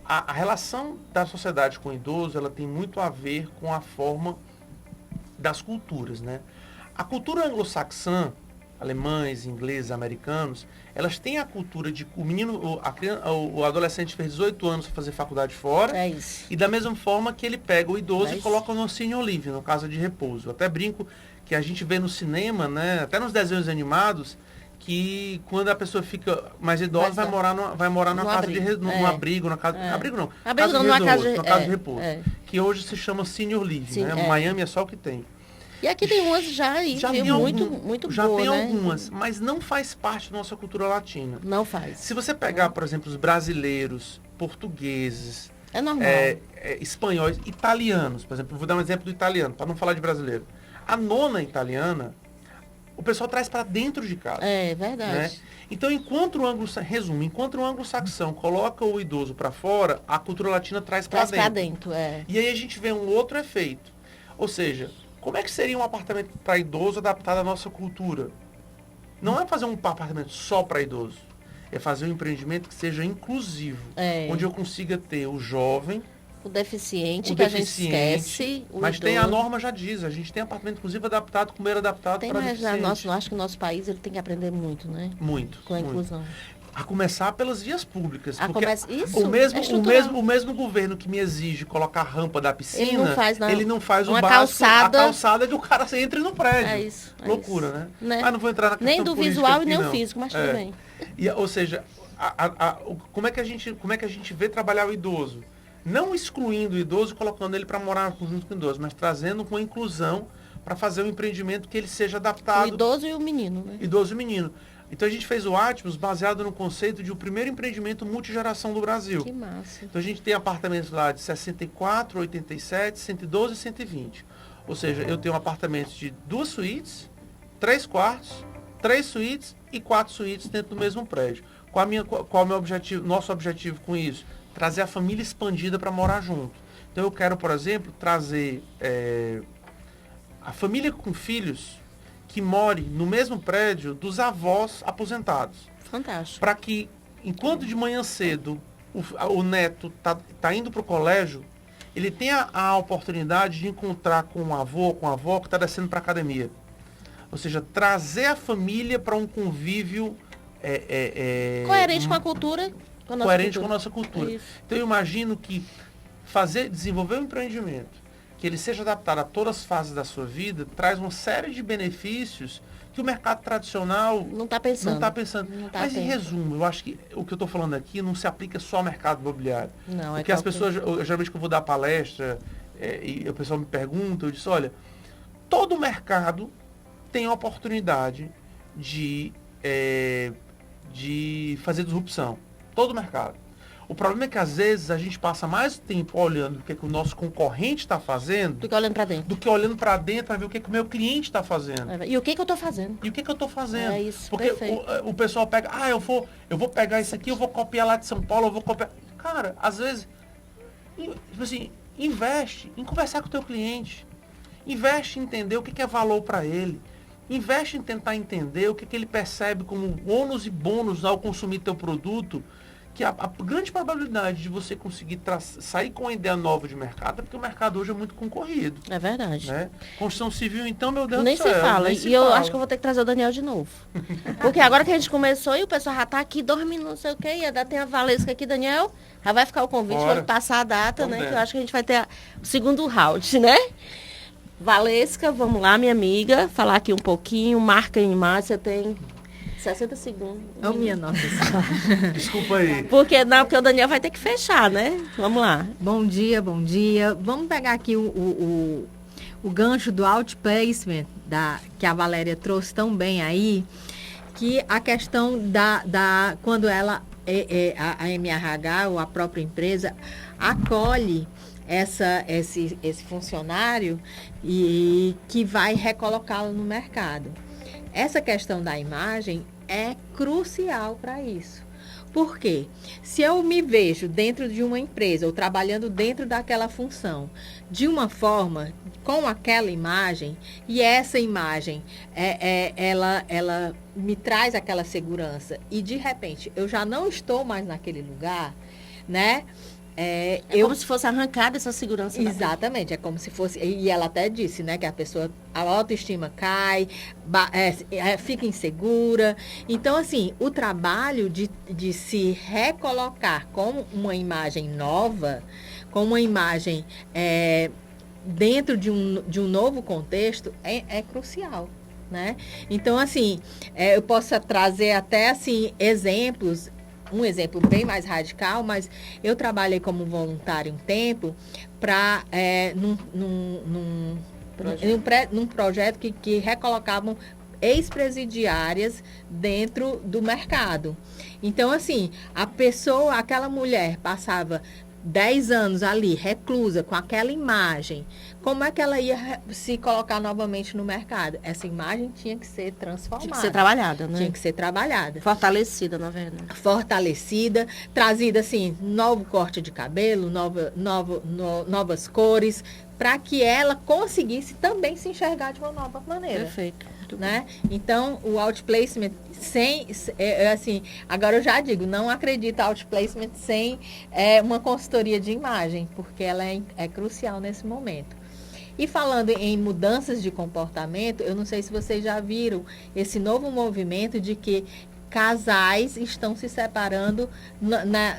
Speaker 2: a relação da sociedade com o idoso, ela tem muito a ver com a forma das culturas, né? A cultura anglo-saxã, alemães, ingleses, americanos, elas têm a cultura de o adolescente fez 18 anos para fazer faculdade fora.
Speaker 1: É isso.
Speaker 2: E da mesma forma que ele pega o idoso e coloca no senior living, no casa de repouso. Eu até brinco que a gente vê no cinema, né, até nos desenhos animados, que quando a pessoa fica mais idosa, vai morar numa casa num abrigo, na casa, abrigo não, numa casa de repouso, que hoje se chama senior living,
Speaker 1: Sim,
Speaker 2: né? Miami é só o que tem.
Speaker 1: E aqui tem umas já muito
Speaker 2: já
Speaker 1: boa,
Speaker 2: tem
Speaker 1: né?
Speaker 2: algumas, mas não faz parte da nossa cultura latina.
Speaker 1: Não faz.
Speaker 2: Se você pegar, por exemplo, os brasileiros, portugueses,
Speaker 1: é normal.
Speaker 2: Espanhóis, italianos, por exemplo, vou dar um exemplo do italiano, para não falar de brasileiro. A nona italiana, o pessoal traz para dentro de casa.
Speaker 1: É verdade.
Speaker 2: Né? Então, enquanto o anglo-saxão coloca o idoso para fora, a cultura latina traz para dentro. E aí a gente vê um outro efeito. Ou seja, como é que seria um apartamento para idoso adaptado à nossa cultura? Não é fazer um apartamento só para idoso. É fazer um empreendimento que seja inclusivo. Onde eu consiga ter o jovem,
Speaker 1: o deficiente, que a gente esquece.
Speaker 2: Mas tem a norma já diz, a gente tem apartamento inclusive adaptado, com banheiro adaptado para deficiente.
Speaker 1: Eu acho que o nosso país ele tem que aprender muito, né?
Speaker 2: Muito.
Speaker 1: Com a inclusão.
Speaker 2: A começar pelas vias públicas. Porque
Speaker 1: isso,
Speaker 2: o mesmo governo que me exige colocar a rampa da piscina, ele não faz o básico, a calçada que o cara entre no prédio.
Speaker 1: É isso.
Speaker 2: Loucura, né? Mas não vou entrar na questão
Speaker 1: nem do visual e nem o físico, mas também.
Speaker 2: Ou seja, como é que a gente vê trabalhar o idoso? Não excluindo o idoso, colocando ele para morar junto com o idoso, mas trazendo com a inclusão para fazer um empreendimento que ele seja adaptado.
Speaker 1: O idoso e o menino, né?
Speaker 2: Idoso e menino. Então a gente fez o Atmos baseado no conceito de o primeiro empreendimento multigeração do Brasil.
Speaker 1: Que massa.
Speaker 2: Então a gente tem apartamentos lá de 64, 87, 112 e 120. Ou seja, eu tenho apartamentos de 2 suítes, 3 quartos, 3 suítes e 4 suítes dentro do mesmo prédio. Qual é o meu objetivo, nosso objetivo com isso? Trazer a família expandida para morar junto. Então eu quero, por exemplo, trazer a família com filhos que more no mesmo prédio dos avós aposentados.
Speaker 1: Fantástico.
Speaker 2: Para que, enquanto de manhã cedo o neto tá indo para o colégio, ele tenha a oportunidade de encontrar com o avô, com a avó que está descendo para a academia. Ou seja, trazer a família para um convívio
Speaker 1: coerente com a cultura. Com a
Speaker 2: nossa cultura. Então eu imagino que desenvolver um empreendimento que ele seja adaptado a todas as fases da sua vida, traz uma série de benefícios que o mercado tradicional
Speaker 1: não está pensando.
Speaker 2: Mas em resumo, eu acho que o que eu estou falando aqui não se aplica só ao mercado imobiliário.
Speaker 1: Não,
Speaker 2: porque as pessoas, geralmente que eu vou dar palestra, e o pessoal me pergunta, eu disse, olha, todo mercado tem a oportunidade de fazer disrupção. Todo mercado. O problema é que, às vezes, a gente passa mais tempo olhando o que o nosso concorrente está fazendo
Speaker 1: do que olhando para dentro.
Speaker 2: Do que olhando para dentro para ver o que o meu cliente está fazendo.
Speaker 1: E o que eu estou fazendo.
Speaker 2: É
Speaker 1: isso,
Speaker 2: porque o pessoal pega, eu vou pegar isso aqui, eu vou copiar lá de São Paulo, eu vou copiar. Cara, às vezes, tipo assim, investe em conversar com o teu cliente. Investe em entender o que é valor para ele. Investe em tentar entender o que ele percebe como ônus e bônus ao consumir teu produto. Que a grande probabilidade de você conseguir sair com uma ideia nova de mercado é porque o mercado hoje é muito concorrido.
Speaker 1: É verdade.
Speaker 2: Né? Construção civil, então, meu Deus
Speaker 1: nem
Speaker 2: do céu.
Speaker 1: Se fala. Eu acho que eu vou ter que trazer o Daniel de novo. Porque agora que a gente começou e o pessoal já está aqui dormindo, não sei o quê, tem a Valesca aqui, Daniel, já vai ficar o convite, vai passar a data, né? Que eu acho que a gente vai ter o segundo round, né? Valesca, vamos lá, minha amiga, falar aqui um pouquinho, marca em Márcia, tem 60 segundos.
Speaker 5: Oh, minha nossa senhora.
Speaker 2: Desculpa aí.
Speaker 1: Porque o Daniel vai ter que fechar, né? Vamos lá.
Speaker 5: Bom dia, bom dia. Vamos pegar aqui o gancho do outplacement, que a Valéria trouxe tão bem aí, que a questão quando ela, a MRH ou a própria empresa, acolhe esse funcionário e que vai recolocá-lo no mercado. Essa questão da imagem é crucial para isso. Por quê? Se eu me vejo dentro de uma empresa ou trabalhando dentro daquela função de uma forma, com aquela imagem, e essa imagem ela me traz aquela segurança e de repente eu já não estou mais naquele lugar, né?
Speaker 1: Como se fosse arrancada essa segurança.
Speaker 5: Exatamente, é como se fosse, e ela até disse, né, que a autoestima cai, fica insegura. Então, assim, o trabalho de se recolocar com uma imagem nova, com uma imagem dentro de um novo contexto, é crucial, né? Então, assim, eu posso trazer até, assim, exemplos. Um exemplo bem mais radical, mas eu trabalhei como voluntário um tempo para num projeto que recolocavam ex-presidiárias dentro do mercado. Então, assim, aquela mulher passava 10 anos ali, reclusa, com aquela imagem, como é que ela ia se colocar novamente no mercado? Essa imagem tinha que ser transformada.
Speaker 1: Tinha que ser trabalhada, né?
Speaker 5: Tinha que ser trabalhada.
Speaker 1: Fortalecida, na verdade.
Speaker 5: Fortalecida, trazida, assim, novo corte de cabelo, novas cores, para que ela conseguisse também se enxergar de uma nova maneira.
Speaker 1: Perfeito.
Speaker 5: Né? Então, o outplacement assim, agora eu já digo, não acredito outplacement sem uma consultoria de imagem, porque ela é crucial nesse momento. E falando em mudanças de comportamento, eu não sei se vocês já viram esse novo movimento de que casais estão se separando,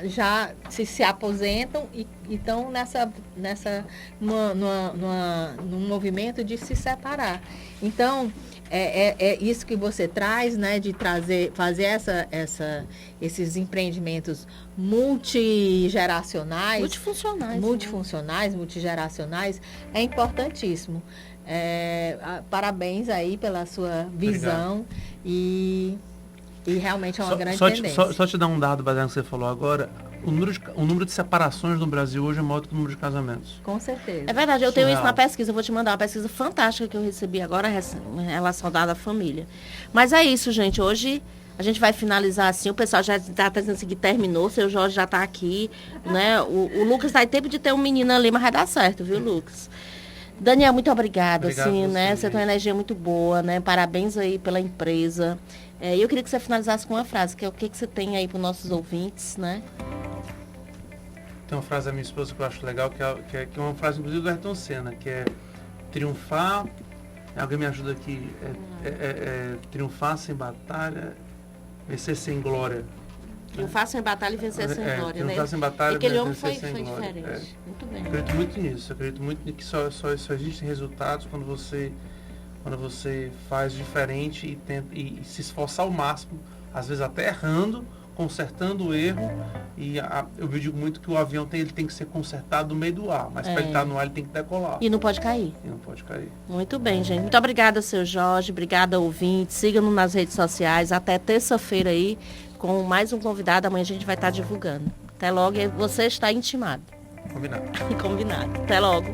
Speaker 5: já se aposentam e estão num movimento de se separar. Então, é isso que você traz, né, de fazer esses empreendimentos multigeracionais, multigeracionais, é importantíssimo. Parabéns aí pela sua visão. E realmente é uma grande tendência.
Speaker 2: Só te dar um dado baseado no que você falou agora. O número de separações no Brasil hoje é maior do que o número de casamentos.
Speaker 5: Com certeza.
Speaker 1: É verdade, eu tenho isso na pesquisa. Eu vou te mandar uma pesquisa fantástica que eu recebi agora em relação à família. Mas é isso, gente. Hoje a gente vai finalizar assim. O pessoal já está dizendo assim que terminou. O seu Jorge já está aqui. Né? O Lucas está em tempo de ter um menino ali, mas vai dar certo, viu, Lucas? Daniel, muito obrigada. Assim, né? Você tem uma energia muito boa, né? Parabéns aí pela empresa. Eu queria que você finalizasse com uma frase, que é o que você tem aí para os nossos ouvintes, né?
Speaker 2: Tem uma frase da minha esposa que eu acho legal, que é uma frase, inclusive, do Ayrton Senna, que é triunfar, alguém me ajuda aqui, triunfar sem batalha, vencer sem glória.
Speaker 1: Triunfar sem batalha e vencer sem glória, né?
Speaker 2: Triunfar sem batalha
Speaker 1: e aquele
Speaker 2: e
Speaker 1: homem
Speaker 2: vencer
Speaker 1: foi
Speaker 2: sem glória.
Speaker 1: diferente. Muito bem.
Speaker 2: Eu acredito muito nisso, acredito muito que só existem resultados quando você faz diferente e tenta e se esforçar ao máximo, às vezes até errando, consertando o erro. E eu digo muito que o avião ele tem que ser consertado no meio do ar, mas para ele estar no ar ele tem que decolar.
Speaker 1: E não pode cair. Muito bem, gente. Muito obrigada, seu Jorge. Obrigada, ouvinte. Siga-nos nas redes sociais. Até terça-feira aí, com mais um convidado. Amanhã a gente vai estar divulgando. Até logo. E você está intimado. Combinado. Até logo.